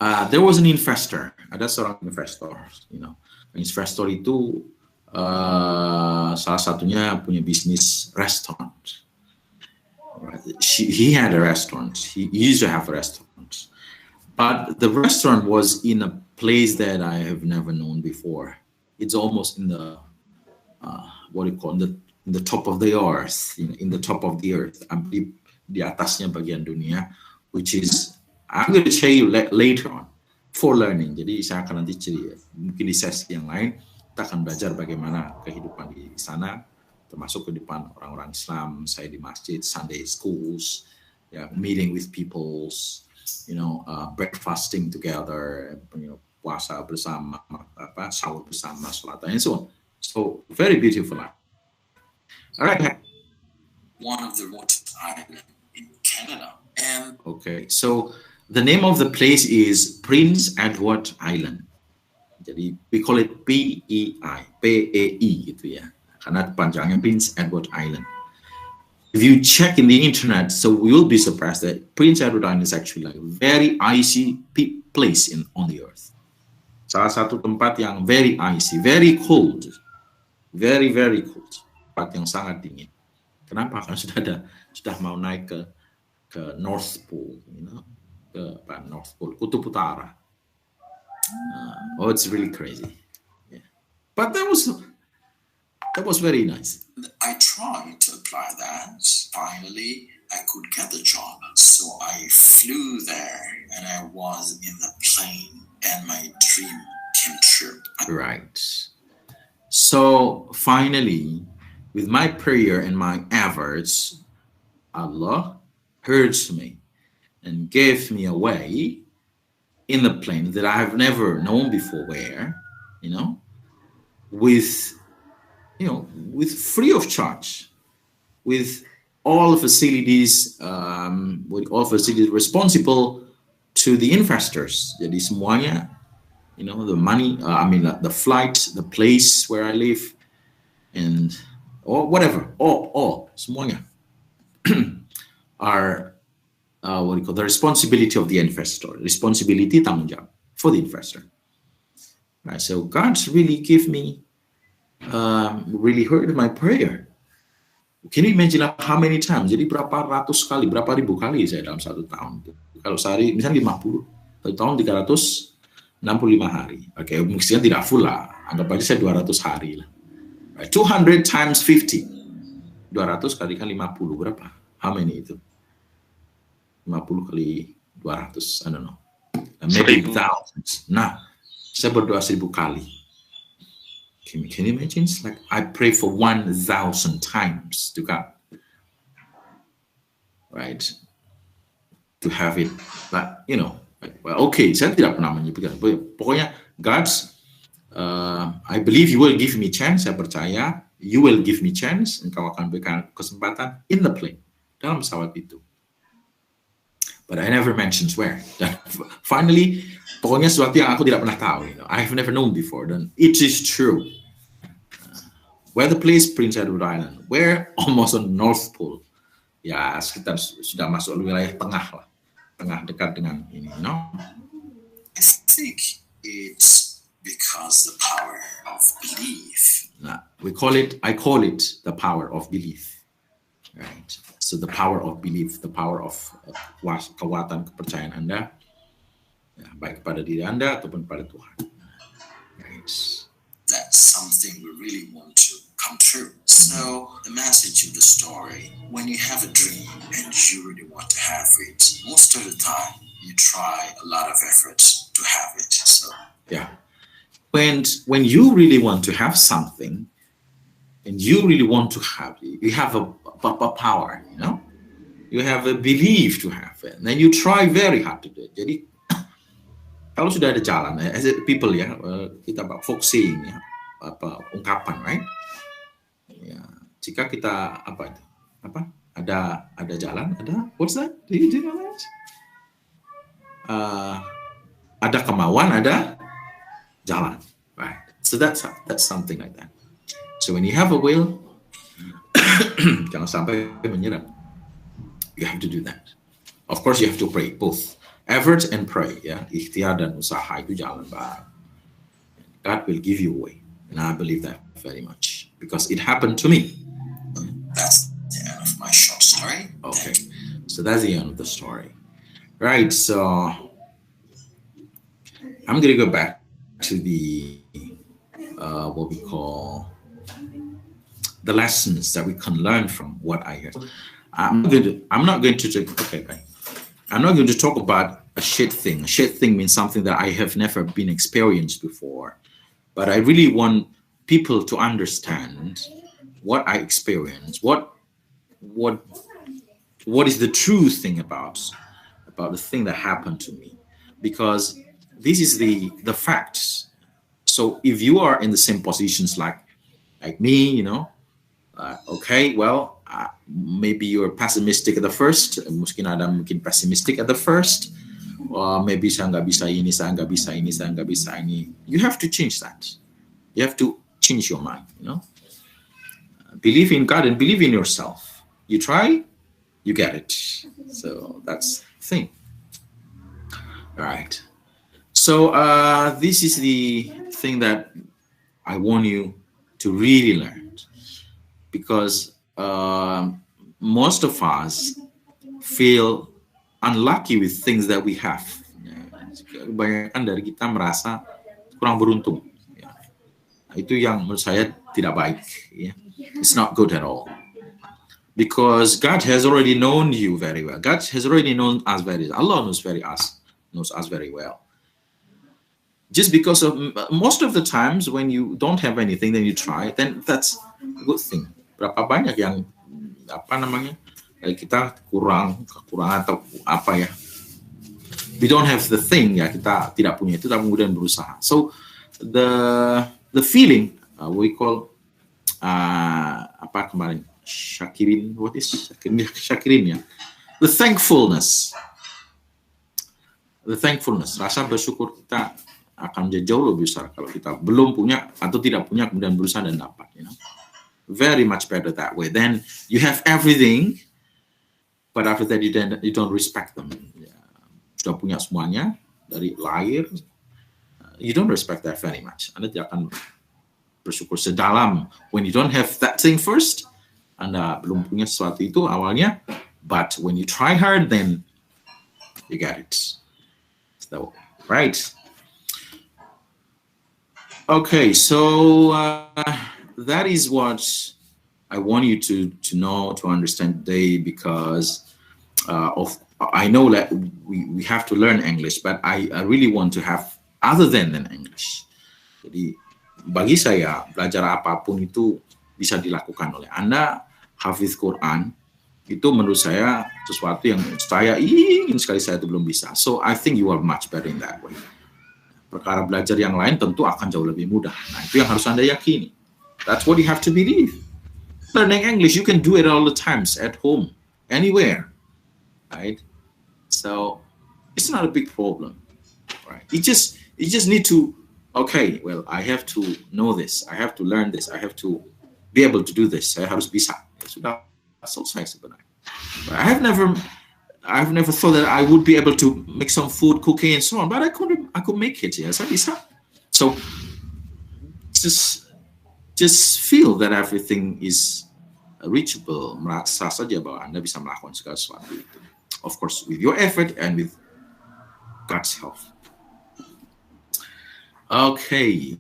there was an investor. Ada seorang investor, investor itu salah satunya punya bisnis restaurant. He had a restaurant. He used to have a restaurant, but the restaurant was in a place that I have never known before. It's almost in the in the top of the earth. In the top of the earth. I believe di atasnya bagian dunia, which is I'm going to tell you later on for learning. Jadi saya akan nanti cerita, mungkin di sesi yang lain kita akan belajar bagaimana kehidupan di sana, termasuk kehidupan orang-orang Islam. Saya di masjid, Sunday schools, meeting with peoples, breakfasting together, puasa bersama, sahur bersama, salat, and so on. So very beautiful. All right. One of the remote islands in Canada. And okay, so the name of the place is Prince Edward Island. Jadi we call it PEI, PEI gitu ya. Karena panjangnya Prince Edward Island. If you check in the internet, so you'll be surprised that Prince Edward Island is actually like a very icy place on the earth. Salah satu tempat yang very icy, very cold, very cold. Tempat yang sangat dingin. Kenapa? Karena sudah mau naik ke North Pole, ke North Pole, Kutub Utara. It's really crazy. Yeah. But that was very nice. I tried to apply that. Finally, I could get the job. So I flew there and I was in the plane and my dream came true. Right. So finally, with my prayer and my efforts, Allah heard me and gave me a way in the plane that I have never known before where, with free of charge, with all facilities, responsible to the investors. Jadi semuanya, the money, the flight, the place where I live, and or whatever, all semuanya are the responsibility of the investor, responsibility tanggung jawab for the investor. Right, so God's really give me, really heard my prayer. Can you imagine how many times? Jadi berapa ratus kali, berapa ribu kali saya dalam satu tahun. Kalau sehari, misalnya 50, satu tahun 365 hari. Oke, mungkin tidak full lah. Anggap aja saya 200 hari lah. 200 times 50. 200 kalikan 50 berapa? How many itu? 50 kali 200, I don't know. Maybe thousands. Nah, saya berdoa 1000 kali. Can you imagine? It's like I pray for 1,000 times to God. Right? To have it. But, okay, saya tidak pernah menyebutkan. Pokoknya God's I believe you will give me chance. Saya percaya you will give me chance. Engkau akan berikan kesempatan in the plane, dalam pesawat itu. But I never mentioned where. Dan finally, pokoknya sesuatu yang aku tidak pernah tahu. I have never known before. Dan it is true. Where the place, Prince Edward Island. Where almost on North Pole. Ya, sekitar sudah masuk wilayah tengah lah. Tengah dekat dengan ini, I think it's because the power of belief. Nah, I call it the power of belief. Right. So the power of belief, the power of kekuatan kepercayaan Anda, baik kepada diri Anda ataupun pada Tuhan. Right. That's something we really want to come true. So the message of the story, when you have a dream and you really want to have it, most of the time you try a lot of efforts to have it. So yeah. When you really want to have something, and you really want to have it, you have a power, you have a belief to have it, and then you try very hard to do it. Jadi kalau sudah ada jalan, as a people kita focusing ungkapan, right? Ya, jika kita ada jalan, what's that? Do you know that? Ada kemauan, ada jalan, right? So that's something like that. So when you have a will, jangan sampai menyerah. You have to do that. Of course, you have to pray both, effort and pray. Ya, ikhtiar dan usaha itu jalan bareng. God will give you a way, and I believe that very much because it happened to me. That's the end of my short story. Okay, so that's the end of the story, right? So I'm gonna go back to the what we call the lessons that we can learn from what I heard. I'm not going to okay. I'm not going to talk about a shit thing. A shit thing means something that I have never been experienced before. But I really want people to understand what I experience, what is the true thing about the thing that happened to me, because this is the facts. So if you are in the same positions like me, okay, well, maybe you're pessimistic at the first, mungkin pessimistic at the first, or maybe saya nggak bisa ini, saya nggak bisa ini, saya nggak bisa ini. You have to change that. You have to change your mind, Believe in God and believe in yourself. You try, you get it. So that's the thing. All right. So this is the thing that I want you to really learn, because most of us feel unlucky with things that we have. Kebanyakan dari kita merasa kurang beruntung. Itu yang menurut saya tidak baik. It's not good at all. Because God has already known you very well. God has already known us very well. Allah knows us very well. Just because of most of the times when you don't have anything, then you try, then that's a good thing. Berapa banyak yang kita kekurangan atau apa ya? We don't have the thing, kita tidak punya itu, tapi kemudian berusaha. So the feeling we call apa kemarin syakirin, what is syakirin ya? The thankfulness, rasa bersyukur kita akan jauh lebih besar kalau kita belum punya atau tidak punya kemudian berusaha dan dapat. Very much better that way. Then you have everything, but after that you don't respect them. Sudah punya semuanya dari lahir, you don't respect that very much. Anda tidak akan bersyukur sedalam when you don't have that thing first. Anda belum punya sesuatu itu awalnya, but when you try hard, then you get it. So, right. Okay, so that is what I want you to know, to understand today, because I know that we have to learn English, but I really want to have other than English. Jadi bagi saya belajar apapun itu bisa dilakukan oleh Anda. Hafiz Quran itu menurut saya sesuatu yang saya ingin sekali, saya itu belum bisa. So I think you are much better in that way. Perkara belajar yang lain tentu akan jauh lebih mudah. Nah, itu yang harus Anda yakini. That's what you have to believe. Learning English, you can do it all the times, at home, anywhere, right? So it's not a big problem, right? You just need to, okay, well, I have to know this, I have to learn this, I have to be able to do this. Saya harus bisa. Sudah selesai sebenarnya. But I've never thought that I would be able to make some food, cooking, and so on. But I could make it. Yes, I bisa. So just feel that everything is reachable. Merasa saja bahwa Anda bisa melakukan segala sesuatu itu. Of course, with your effort and with God's help. Okay.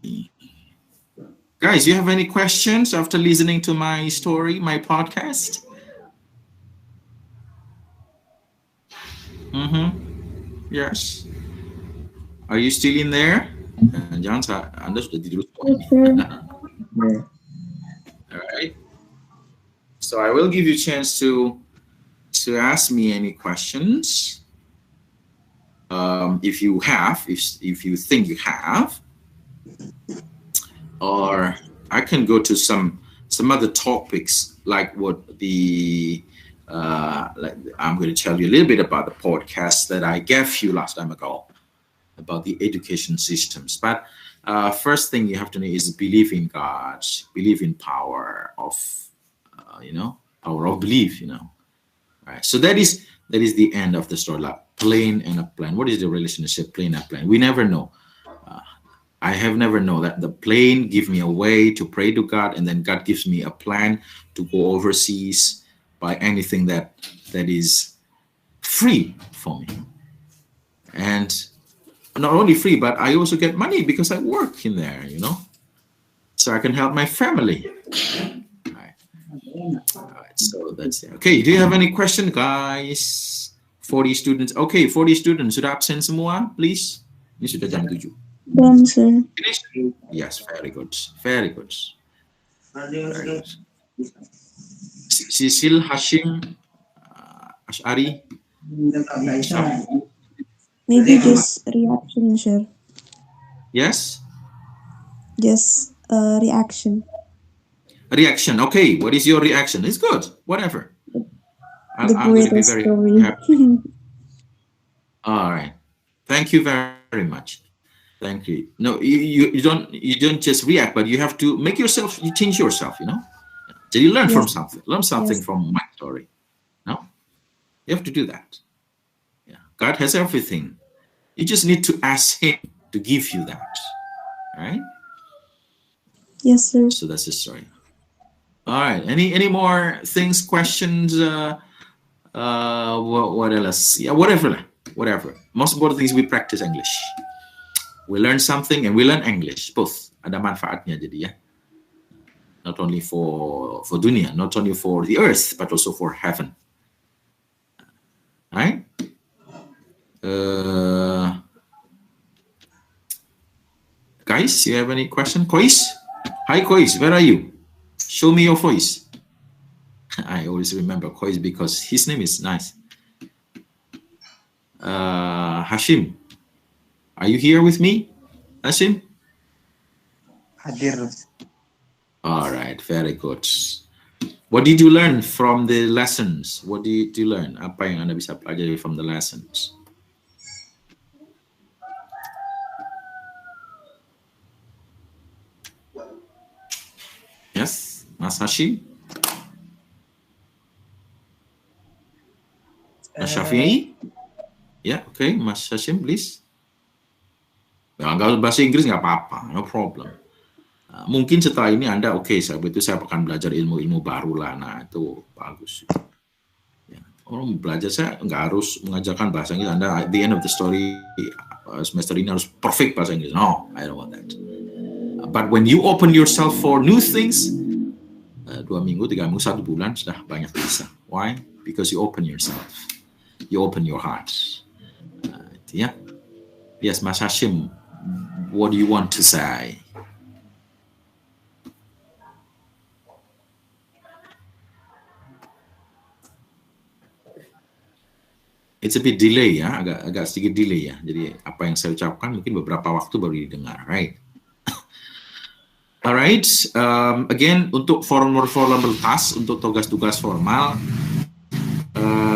Guys, you have any questions after listening to my story, my podcast? Yes. Are you still in there? Jangan, Anda sudah tidur. All right. So I will give you a chance to ask me any questions. If you have, if you think you have, or I can go to some other topics, like what I'm going to tell you a little bit about the podcast that I gave you last time ago about the education systems. But first thing you have to know is believe in God, believe in power of power of belief. Right. So that is the end of the story. Like plane and a plan. What is the relationship plane and plan? We never know. I have never known that the plane gives me a way to pray to God, and then God gives me a plan to go overseas, by anything that is free for me. And not only free, but I also get money because I work in there, so I can help my family. Right. Alright, so that's it. Okay, do you have any question, guys? 40 students. Okay, 40 students. Sudah absen semua, please? Ini sudah jam 7. Belum, sir. Finish? Yes, very good. Very good. Very good. Sisil, Hashim, Ash'ari. Maybe just reaction, sir. Yes? Just reaction. Reaction. Okay, what is your reaction? It's good. Whatever. The I'm going to be greatest very story. happy. All right. Thank you very much. Thank you. No, you don't just react, but you have to make yourself, you change yourself, you know. So you learn from something. Learn something from my story. No, you have to do that. Yeah, God has everything. You just need to ask Him to give you that. Right? Yes, sir. So that's the story. All right. Any more things, questions? What else? Yeah, whatever. Most important thing is we practice English. We learn something and we learn English. Both ada manfaatnya jadi ya. Not only for dunia, not only for the earth, but also for heaven. Right? Guys, you have any question? Kois? Hi, Kois. Where are you? Show me your voice. I always remember Kois because his name is nice. Hashim, are you here with me? Hashim? Hadir. All right, very good. What did you learn from the lessons? What did you learn? Apa yang Anda bisa pelajari from the lessons? Yes, Mas Hashim? Mas Syafi'i? Ya, okay, Mas Hashim, please. Ya, nggak bahasa Inggris nggak apa-apa, no problem. Mungkin setelah ini Anda itu saya akan belajar ilmu-ilmu baru lah. Nah, itu bagus. Ya, orang belajar saya nggak harus mengajarkan bahasa Inggris. Anda at the end of the story semester ini harus perfect bahasa Inggris. No, I don't want that. But when you open yourself for new things, 2 minggu, 3 minggu, 1 bulan sudah banyak bisa. Why? Because you open yourself. You open your heart. Yeah. Yes, Mas Hashim, what do you want to say? It's a bit delay ya, agak sedikit delay ya. Jadi apa yang saya ucapkan mungkin beberapa waktu baru didengar, right? Alright, again untuk formal task, untuk tugas-tugas formal,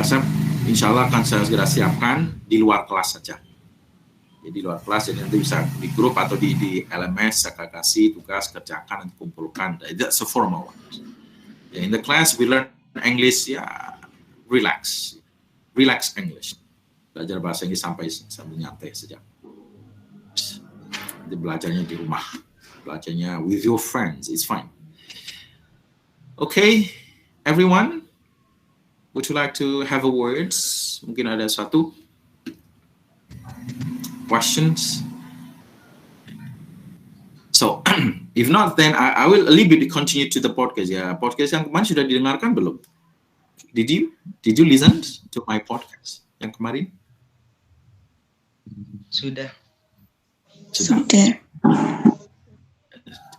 saya insya Allah akan saya segera siapkan di luar kelas saja. Jadi di luar kelas, jadi nanti bisa di grup atau di LMS saya kasih tugas, kerjakan, nanti kumpulkan. That's a formal one. In the class we learn English, relax English. Belajar bahasa Inggris sambil nyantai saja. Nanti belajarnya di rumah. Belajarnya with your friends, it's fine. Okay, everyone, would you like to have a words? Mungkin ada satu questions. So, if not, then I will a little bit continue to the podcast. Ya, podcast yang kemarin sudah didengarkan belum? Did you listen to my podcast yang kemarin? Sudah.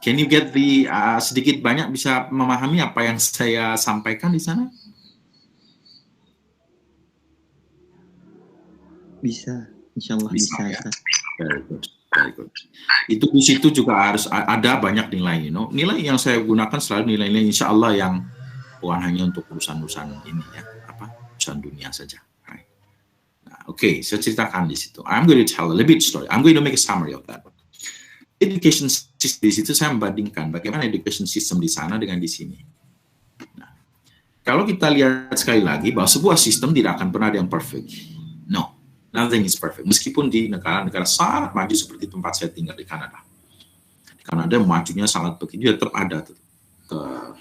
Can you get the sedikit banyak bisa memahami apa yang saya sampaikan di sana? Bisa, insyaallah bisa. Ya. Very good. Itu di situ juga harus ada banyak nilai, Nilai yang saya gunakan selalu nilai-nilai insyaallah yang bukan hanya untuk urusan-urusan ini ya, urusan dunia saja. Right. Nah, saya ceritakan di situ. I'm going to tell a little bit story. I'm going to make a summary of that. Education system di situ saya membandingkan bagaimana education system di sana dengan di sini. Nah, kalau kita lihat sekali lagi bahwa sebuah sistem tidak akan pernah ada yang perfect. No, nothing is perfect. Meskipun di negara-negara sangat maju seperti tempat saya tinggal di Kanada. Di Kanada majunya sangat begitu, tetap ada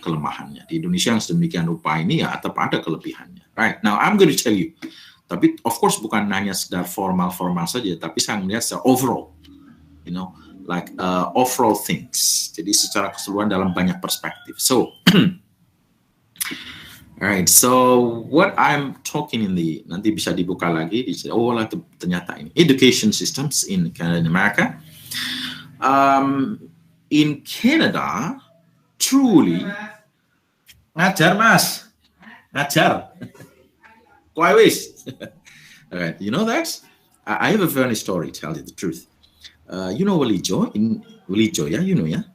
kelemahannya. Di Indonesia yang sedemikian rupa ini ya tetap ada kelebihannya. Right. Now I'm going to tell you. Tapi of course bukan hanya sekedar formal saja, tapi saya melihat secara overall. Like overall things. Jadi secara keseluruhan dalam banyak perspektif. So, Alright, so what I'm talking in the nanti bisa dibuka lagi ternyata ini education systems in Canada and America. In Canada, truly ngajar mas, ngajar. Kau wis. Alright, you know that? I have a funny story. Tell you the truth. You know Walijo in Walijo, yeah, you know, yeah.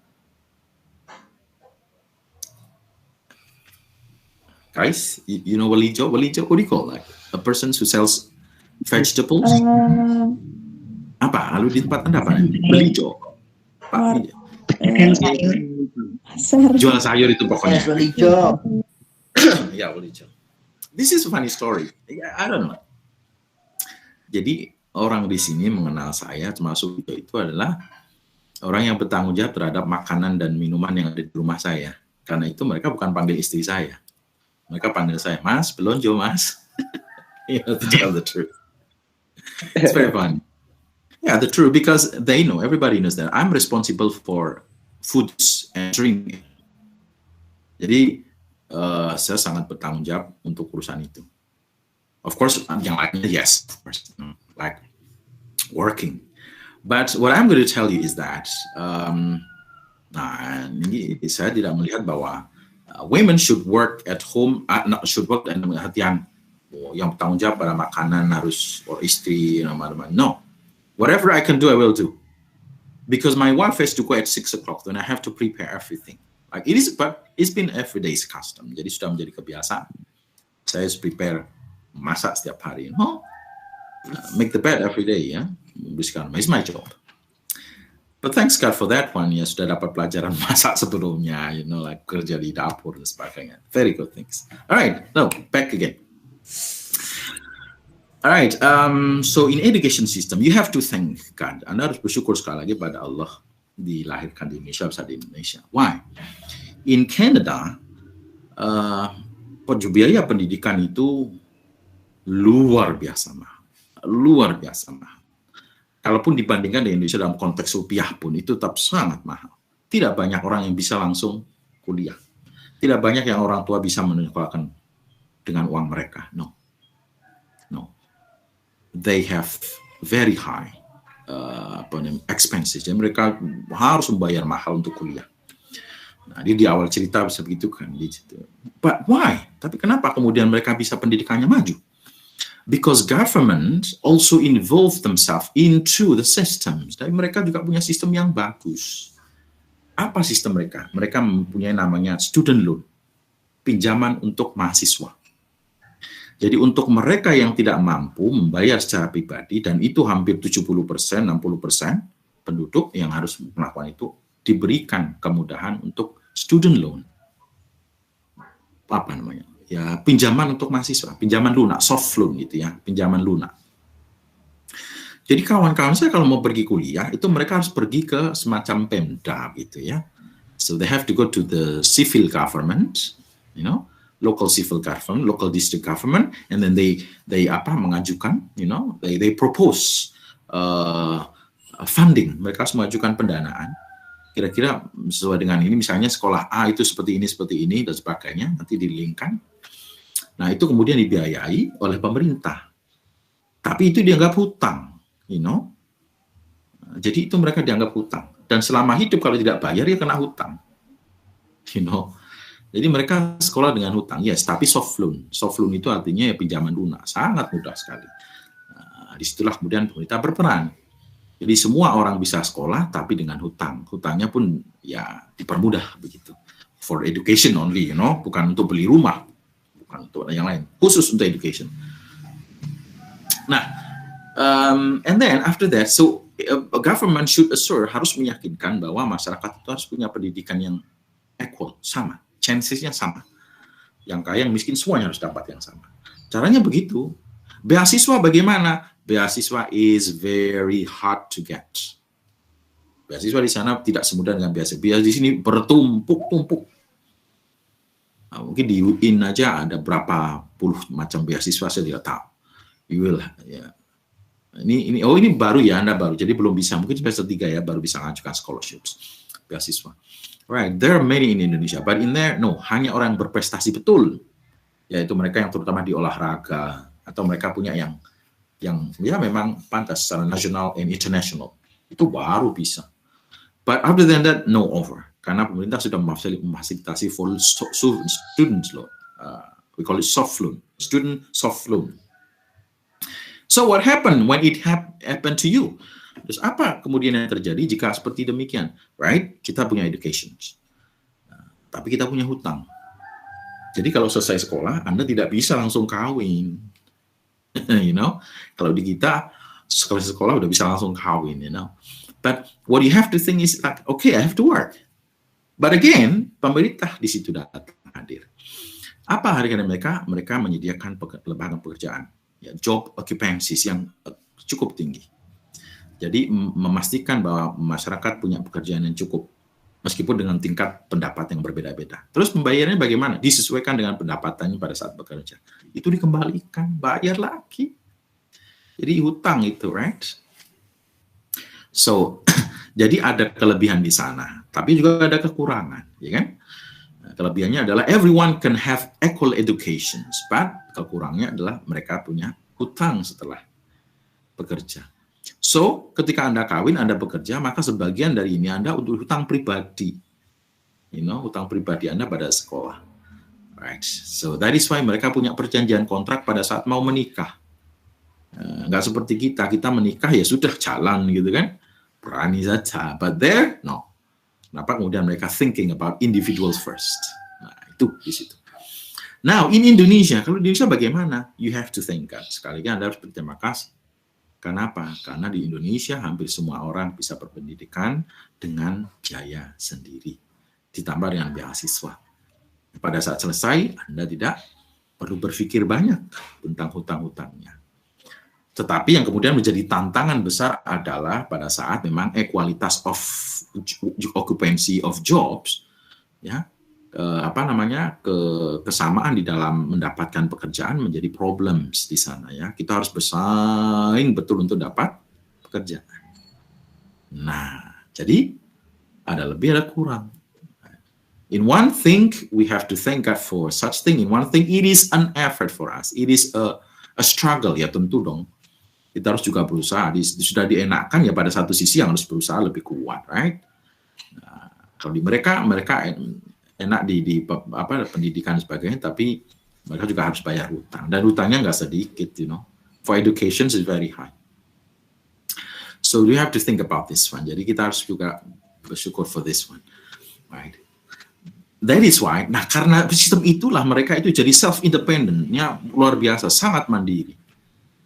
Guys, you know Walijo? Walijo, what do you call that? A person who sells vegetables? Apa? Lalu di tempat Anda apa? Walijo. Jual sayur itu pokoknya. Walijo. Ya, Walijo. This is a funny story. I don't know. Jadi orang di sini mengenal saya termasuk itu adalah orang yang bertanggung jawab terhadap makanan dan minuman yang ada di rumah saya. Karena itu mereka bukan panggil istri saya. Mereka panggil saya, Mas, belonjo, Mas. You know, to tell the truth. It's very fun. Yeah, the truth, because they know, everybody knows that I'm responsible for foods and drink. Jadi, saya sangat bertanggung jawab untuk urusan itu. Of course, yang lainnya, yes, of course, like working. But what I'm going to tell you is that, ini saya tidak melihat bahwa women should work at home, should work dan yang bertanggung jawab pada makanan harus istri, no. Whatever I can do, I will do. Because my wife has to go at 6 o'clock, then I have to prepare everything. Like it is, but it's been every day's custom. Jadi sudah menjadi kebiasaan. Saya harus prepare masak setiap hari. No, make the bed every day, ya. It's my job. But thanks God for that one, ya sudah dapat pelajaran masak sebelumnya, you know, like kerja di dapur dan sebagainya. Very good things. Alright, now back again. Alright, so in education system, you have to thank God. Anda harus bersyukur sekali lagi pada Allah dilahirkan di Indonesia, besar di Indonesia. Why? In Canada, biaya pendidikan itu luar biasa mahal. Luar biasa mahal. Kalaupun dibandingkan dengan Indonesia dalam konteks rupiah pun itu tetap sangat mahal. Tidak banyak orang yang bisa langsung kuliah. Tidak banyak yang orang tua bisa menyekolahkan dengan uang mereka. No. They have very high expenses. Jadi mereka harus membayar mahal untuk kuliah. Nah, di awal cerita bisa begitu kan. But why? Tapi kenapa kemudian mereka bisa pendidikannya maju? Because government also involve themselves into the systems. Dan mereka juga punya sistem yang bagus. Apa sistem mereka? Mereka mempunyai namanya student loan. Pinjaman untuk mahasiswa. Jadi untuk mereka yang tidak mampu membayar secara pribadi, dan itu hampir 70%, 60% penduduk yang harus melakukan itu, diberikan kemudahan untuk student loan. Apa namanya? Ya, pinjaman untuk mahasiswa, pinjaman lunak, soft loan gitu ya, pinjaman lunak. Jadi kawan-kawan saya kalau mau pergi kuliah, itu mereka harus pergi ke semacam Pemda gitu ya. So they have to go to the civil government, you know, local civil government, local district government, and then they mengajukan, you know, they propose funding. Mereka harus mengajukan pendanaan. Kira-kira sesuai dengan ini, misalnya sekolah A itu seperti ini, dan sebagainya, nanti dilingkan. Nah, itu kemudian dibiayai oleh pemerintah. Tapi itu dianggap hutang, you know. Jadi itu mereka dianggap hutang. Dan selama hidup kalau tidak bayar, ya kena hutang. You know. Jadi mereka sekolah dengan hutang, yes, tapi soft loan. Soft loan itu artinya ya pinjaman lunak, sangat mudah sekali. Nah, disitulah kemudian pemerintah berperan. Jadi semua orang bisa sekolah, tapi dengan hutang. Hutangnya pun ya dipermudah begitu. For education only, you know, bukan untuk beli rumah, bukan untuk yang lain, khusus untuk education. Nah, and then after that, so a government should assure, harus meyakinkan bahwa masyarakat itu harus punya pendidikan yang equal, sama. Chances-nya sama. Yang kaya, yang miskin, semuanya harus dapat yang sama. Caranya begitu. Beasiswa bagaimana? Beasiswa is very hard to get. Beasiswa di sana tidak semudah dengan beasiswa. Beasiswa di sini bertumpuk-tumpuk. Nah, mungkin di UIN aja ada berapa puluh macam beasiswa, saya tidak tahu. You will, ya. Ini baru ya, Anda baru. Jadi belum bisa. Mungkin semester 3 ya, baru bisa mengajukan scholarships. Beasiswa. Right, there are many in Indonesia, but in there, no, hanya orang yang berprestasi betul, yaitu mereka yang terutama di olahraga, atau mereka punya yang ya memang pantas secara nasional and international, itu baru bisa. But other than that, no offer. Karena pemerintah sudah memfasilitasi for students loan. We call it soft loan, student soft loan. So what happened when it happened to you? Terus apa kemudian yang terjadi jika seperti demikian? Right? Kita punya education, tapi kita punya hutang. Jadi kalau selesai sekolah, Anda tidak bisa langsung kawin. You know, kalau di kita sekolah udah bisa langsung kawin, you know. But what you have to think is like, okay, I have to work. But again, pemerintah di situ datang hadir. Apa harga mereka? Mereka menyediakan lebaran pekerjaan, ya, job occupancies yang cukup tinggi. Jadi memastikan bahwa masyarakat punya pekerjaan yang cukup, meskipun dengan tingkat pendapat yang berbeda-beda. Terus pembayarannya bagaimana? Disesuaikan dengan pendapatannya pada saat bekerja. Itu dikembalikan, bayar lagi. Jadi hutang itu, right? So, jadi ada kelebihan di sana, tapi juga ada kekurangan, ya kan? Kelebihannya adalah everyone can have equal education, but kekurangannya adalah mereka punya hutang setelah bekerja. So, ketika Anda kawin, Anda bekerja, maka sebagian dari ini Anda untuk hutang pribadi. You know, hutang pribadi Anda pada sekolah. Right. So, that is why mereka punya perjanjian kontrak pada saat mau menikah. Nggak seperti kita menikah ya sudah jalan gitu kan. Berani saja. But there, no. Kenapa kemudian mereka thinking about individuals first? Nah, itu di situ. Now, in Indonesia, kalau di Indonesia bagaimana? You have to think, God. Sekali lagi Anda harus berterima kasih. Kenapa? Karena di Indonesia hampir semua orang bisa berpendidikan dengan biaya sendiri, ditambah dengan beasiswa. Pada saat selesai, Anda tidak perlu berpikir banyak tentang hutang-hutangnya. Tetapi yang kemudian menjadi tantangan besar adalah pada saat memang equalitas of occupancy of jobs, ya, kesamaan di dalam mendapatkan pekerjaan menjadi problems di sana, ya. Kita harus bersaing betul untuk dapat pekerjaan. Nah, jadi ada lebih ada kurang. In one thing we have to thank God for such thing. In one thing it is an effort for us. It is a struggle, ya tentu dong. Kita harus juga berusaha. Sudah dienakkan ya pada satu sisi yang harus berusaha lebih kuat, right? Nah, kalau di mereka enak di pendidikan sebagainya, tapi mereka juga harus bayar hutang, dan hutangnya nggak sedikit, you know. For education is very high. So we have to think about this one. Jadi kita harus juga bersyukur for this one, right? That is why. Nah, karena sistem itulah mereka itu jadi self-independent-nya luar biasa, sangat mandiri.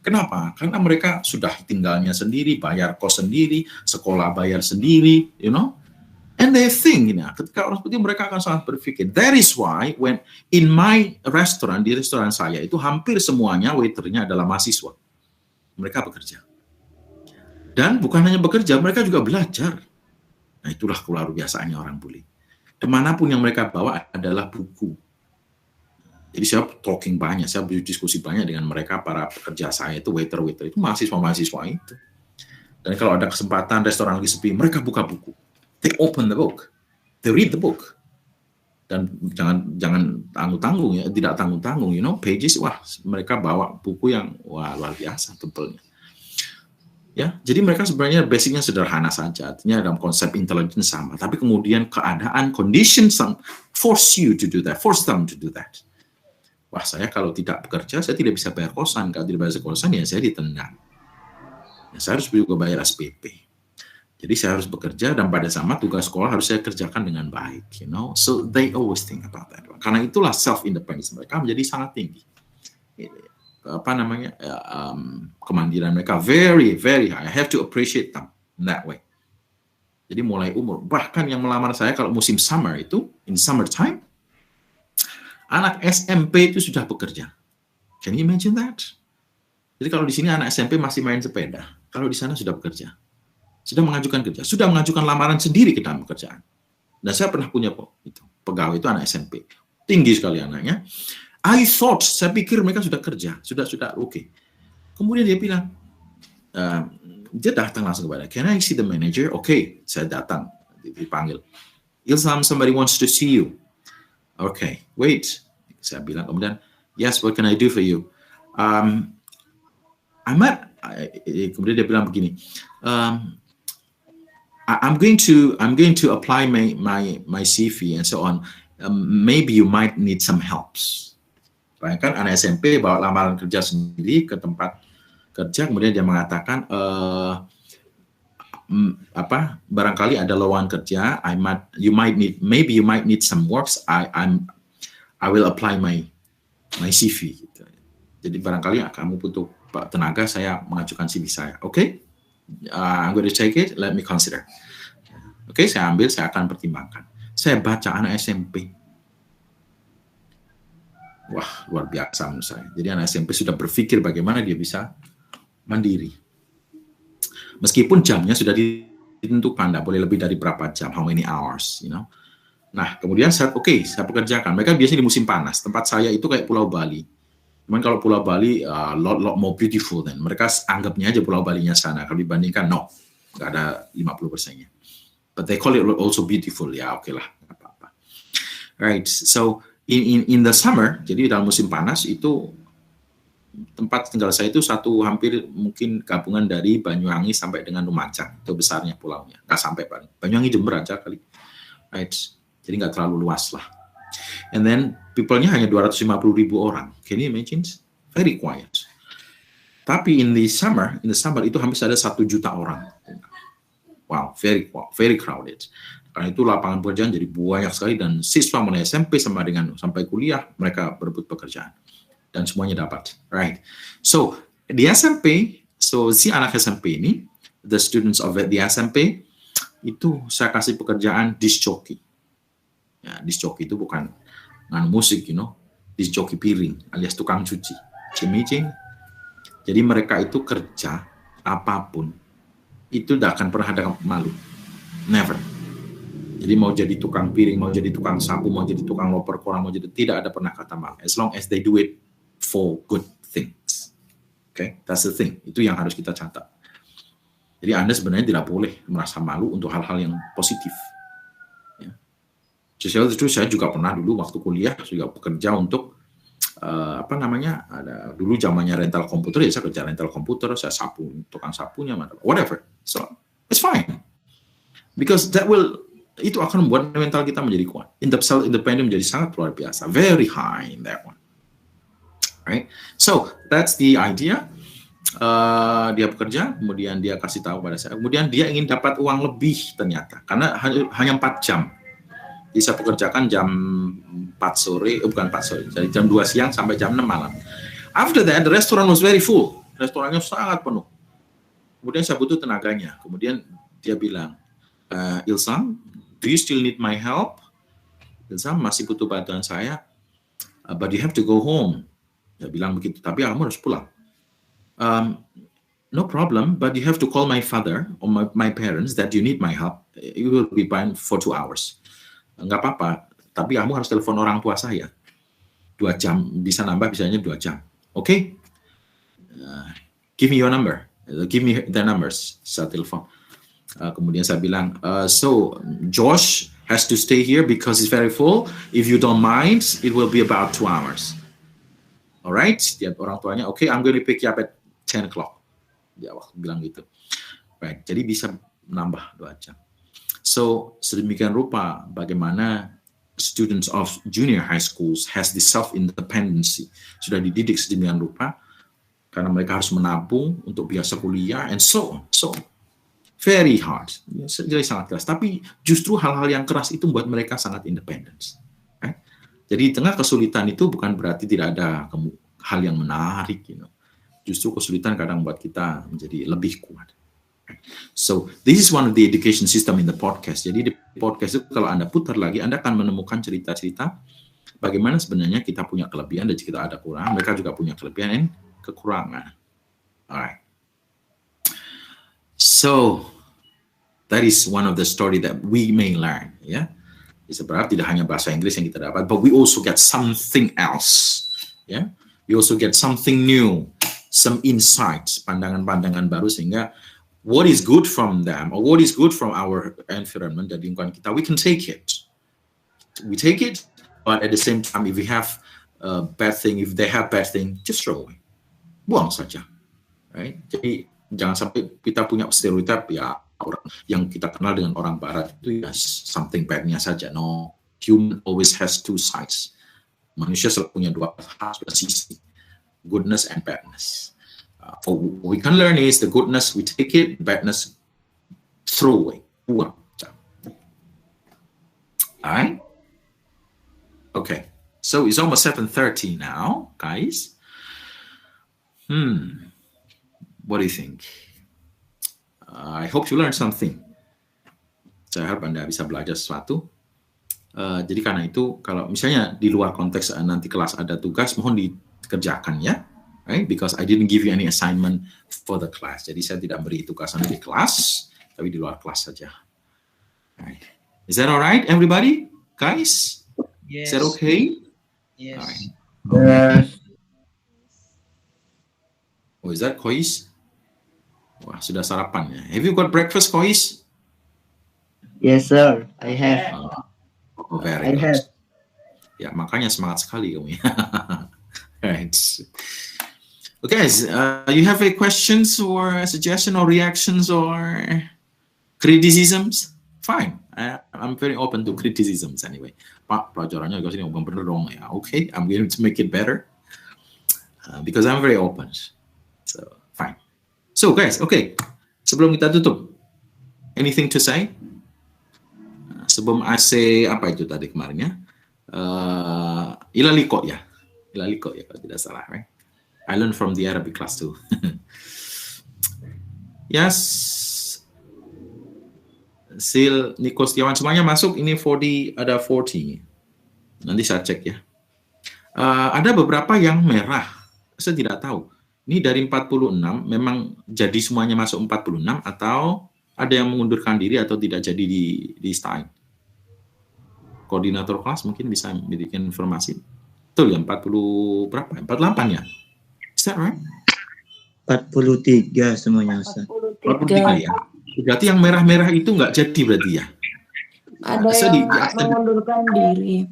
Kenapa? Karena mereka sudah tinggalnya sendiri, bayar kos sendiri, sekolah bayar sendiri, you know. And they think, ketika orang seperti mereka akan sangat berpikir. That is why when in my restaurant, di restoran saya itu hampir semuanya waiternya adalah mahasiswa. Mereka bekerja. Dan bukan hanya bekerja, mereka juga belajar. Nah, itulah luar biasanya orang bule. Kemanapun yang mereka bawa adalah buku. Jadi saya talking banyak, saya berdiskusi banyak dengan mereka, para pekerja saya itu waiter-waiter itu mahasiswa-mahasiswa itu. Dan kalau ada kesempatan restoran lagi sepi, mereka buka buku. They open the book, they read the book. Dan jangan tanggung-tanggung, ya, tidak tanggung-tanggung, you know, pages, wah mereka bawa buku yang wah luar biasa tebelnya. Ya, jadi mereka sebenarnya basicnya sederhana saja, artinya dalam konsep intelligence sama, tapi kemudian keadaan, conditions force you to do that, force them to do that. Wah, saya kalau tidak bekerja, saya tidak bisa bayar kosan. Kalau tidak bayar kosan, ya saya ditendang. Ya, saya harus juga bayar SPP. Jadi saya harus bekerja, dan pada sama tugas sekolah harus saya kerjakan dengan baik, you know. So they always think about that. Karena itulah self-independence mereka menjadi sangat tinggi. Kemandirian mereka very, very high. I have to appreciate them in that way. Jadi mulai umur, bahkan yang melamar saya kalau musim summer itu, in summertime, anak SMP itu sudah bekerja. Can you imagine that? Jadi kalau di sini anak SMP masih main sepeda, kalau di sana sudah bekerja, sudah mengajukan kerja, sudah mengajukan lamaran sendiri ke dalam pekerjaan. Dan saya pernah punya pegawai itu anak SMP, tinggi sekali anaknya. Saya pikir mereka sudah kerja, sudah oke. Kemudian dia bilang, dia datang langsung kepada, can I see the manager? Oke, saya datang, dipanggil. Ilham, somebody wants to see you. Okay, wait. Saya bilang kemudian, yes, what can I do for you? Ahmad, kemudian dia bilang begini, I'm going to apply my CV and so on. Maybe you might need some helps. Bayangkan anak SMP bawa lamaran kerja sendiri ke tempat kerja, kemudian dia mengatakan barangkali ada lowongan kerja, maybe you might need some works. I will apply my CV. Gitu. Jadi barangkali kamu butuh tenaga, saya mengajukan CV saya. Okay? I'm going to take it, let me consider. Oke, saya ambil, saya akan pertimbangkan. Saya baca anak SMP. Wah, luar biasa menurut saya. Jadi anak SMP sudah berpikir bagaimana dia bisa mandiri. Meskipun jamnya sudah ditentukan, tidak boleh lebih dari berapa jam, how many hours, you know. Nah, kemudian saya pekerjakan. Mereka biasanya di musim panas. Tempat saya itu kayak Pulau Bali. Cuman kalau Pulau Bali, lot more beautiful then. Mereka anggapnya aja Pulau Balinya sana. Kalau dibandingkan, no. Nggak ada 50%-nya. But they call it also beautiful. Ya, oke lah. Nggak apa-apa. Right. So, in the summer, jadi dalam musim panas, itu tempat tinggal saya itu hampir mungkin gabungan dari Banyuwangi sampai dengan Lumajang. Itu besarnya pulaunya. Nggak sampai paling. Banyuwangi Jember aja kali. Right. Jadi nggak terlalu luas lah. And then people-nya hanya 250.000 orang. Can you imagine? Very quiet. Tapi in the summer itu hampir ada 1 juta orang. Wow, very crowded. Karena itu lapangan pekerjaan jadi banyak sekali dan siswa mulai SMP sampai kuliah mereka berebut pekerjaan dan semuanya dapat. Right. So di SMP, si anak SMP ini, the students of the SMP itu saya kasih pekerjaan disc jockey. Ya, disc jockey itu bukan musik, you know, disc jockey piring alias tukang cuci. Cimicing. Jadi mereka itu kerja apapun itu tidak akan pernah ada malu. Never. Jadi mau jadi tukang piring, mau jadi tukang sapu, mau jadi tukang loper koran, tidak ada pernah kata malu. As long as they do it for good things. Okay, that's the thing. Itu yang harus kita catat. Jadi Anda sebenarnya tidak boleh merasa malu untuk hal-hal yang positif. Itu saya juga pernah dulu waktu kuliah juga bekerja untuk ada dulu zamannya rental komputer, ya saya kerja rental komputer, saya sapu, tukang sapunya, whatever. So it's fine because itu akan membuat mental kita menjadi kuat. Self independent menjadi sangat luar biasa, very high in that one. Right? So that's the idea. Dia bekerja, kemudian dia kasih tahu pada saya, kemudian dia ingin dapat uang lebih ternyata karena hanya 4 jam. Jadi saya pekerjakan jam 4 sore, bukan 4 sore, dari jam 2 siang sampai jam 6 malam. After that, the restaurant was very full. Restorannya sangat penuh. Kemudian saya butuh tenaganya. Kemudian dia bilang, Ilham, do you still need my help? Ilham masih butuh bantuan saya, but you have to go home. Dia bilang begitu, tapi kamu harus pulang. No problem, but you have to call my father or my parents that you need my help. You will be fine for 2 hours. Nggak apa-apa, tapi kamu harus telepon orang tua saya 2 jam, bisa nambah bisanya 2 jam. Okay? Give me your number, give me their numbers. Saya telepon. Kemudian saya bilang, so Josh has to stay here because it's very full. If you don't mind, it will be about 2 hours. Alright? Dia orang tuanya, okay, I'm going to pick you up at 10 o'clock. Dia waktu bilang gitu. Right. Jadi bisa nambah 2 jam. So, sedemikian rupa bagaimana students of junior high schools has the self-independency. Sudah dididik sedemikian rupa karena mereka harus menabung untuk biasa kuliah and so on. So, very hard. Jadi sangat keras. Tapi justru hal-hal yang keras itu membuat mereka sangat independent. Right? Jadi di tengah kesulitan itu bukan berarti tidak ada hal yang menarik. You know. Justru kesulitan kadang membuat kita menjadi lebih kuat. So, this is one of the education system in the podcast. Jadi di podcast itu kalau Anda putar lagi, Anda akan menemukan cerita-cerita bagaimana sebenarnya kita punya kelebihan dan jika kita ada kurang, mereka juga punya kelebihan dan kekurangan. Alright. So, that is one of the story that we may learn. Ya, berarti tidak hanya bahasa Inggris yang kita dapat, but we also get something else. Ya, we also get something new, some insights, pandangan-pandangan baru sehingga what is good from them or what is good from our environment dari lingkungan kita, we can take it. We take it, but at the same time, if we have bad thing, if they have bad thing, just throw away. Buang saja. Right? Jadi jangan sampai kita punya stereotip ya orang yang kita kenal dengan orang barat itu ya something badnya saja. No, human always has two sides. Manusia selalu punya dua sisi, goodness and badness. What we can learn is the goodness we take it, badness throw away. Buang. Alright? Okay. So it's almost 7:30 now, guys. What do you think? I hope you learned something. Saya harap Anda bisa belajar sesuatu. Jadi karena itu, kalau misalnya di luar konteks nanti kelas ada tugas, mohon dikerjakan ya. Right? Because I didn't give you any assignment for the class. Jadi saya tidak beri tugasan di kelas, tapi di luar kelas saja. Right. Is that alright, everybody? Guys? Yes. Is that okay? Yes. Alright. Yes. Oh, is that Kois? Wah, sudah sarapan ya. Have you got breakfast, Kois? Yes, sir. I have. Oh, very I good. have. Ya, makanya semangat sekali kamu ya. Right. Okay, guys, you have any questions or suggestion or reactions or criticisms? Fine. I'm very open to criticisms anyway. Pak, pelajarannya agak sini bener dong ya. Okay, I'm going to make it better because I'm very open. So, fine. So, guys, okay. Sebelum kita tutup, anything to say? Sebelum I say apa itu tadi kemarin ya? Ilaliko ya. Ilaliko ya kalau tidak salah, right? I learned from the Arabic class too. Yes. Sil, Niko Setiawan, semuanya masuk. Ini 40, ada 40. Nanti saya cek ya. Ada beberapa yang merah. Saya tidak tahu. Ini dari 46, memang jadi semuanya masuk 46 atau ada yang mengundurkan diri atau tidak jadi di start. Koordinator kelas mungkin bisa memberikan informasi. Betul ya, 40 berapa? 48 ya? Is that right? 43 semuanya, Ustaz. 43 ya. Berarti yang merah-merah itu nggak jadi berarti ya? Ada yang mengundurkan diri.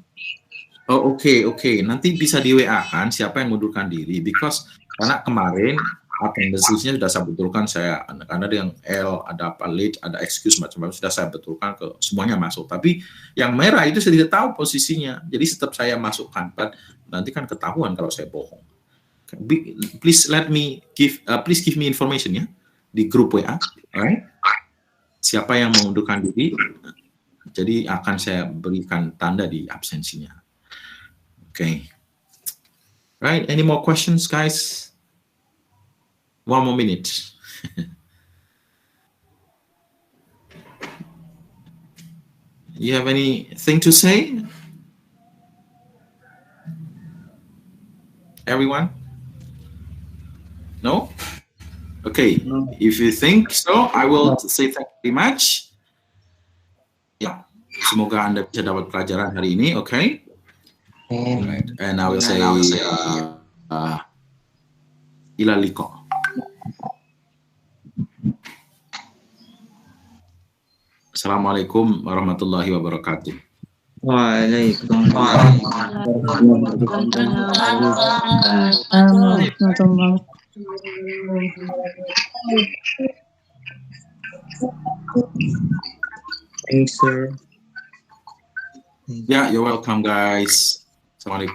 Oh, oke. Nanti bisa di WA kan siapa yang mengundurkan diri. Because karena kemarin attendance-nya sudah saya betulkan, karena ada yang L, ada apa late, ada excuse macam-macam sudah saya betulkan ke semuanya masuk. Tapi yang merah itu saya tidak tahu posisinya. Jadi tetap saya masukkan. Nanti kan ketahuan kalau saya bohong. Please please give me information ya di grup WA, alright? Siapa yang mengundurkan diri, jadi akan saya berikan tanda di absensinya. Okay. Right, any more questions, guys? One more minute. You have anything to say? Everyone? No? Okay, if you think so, I will say thank you very much. Ya, semoga Anda bisa dapat pelajaran hari ini, okay? Right. And I will say, ilaliko. Assalamualaikum warahmatullahi wabarakatuh. Waalaikumsalam. Thanks, sir. Yeah, you're welcome, guys. Assalamualaikum.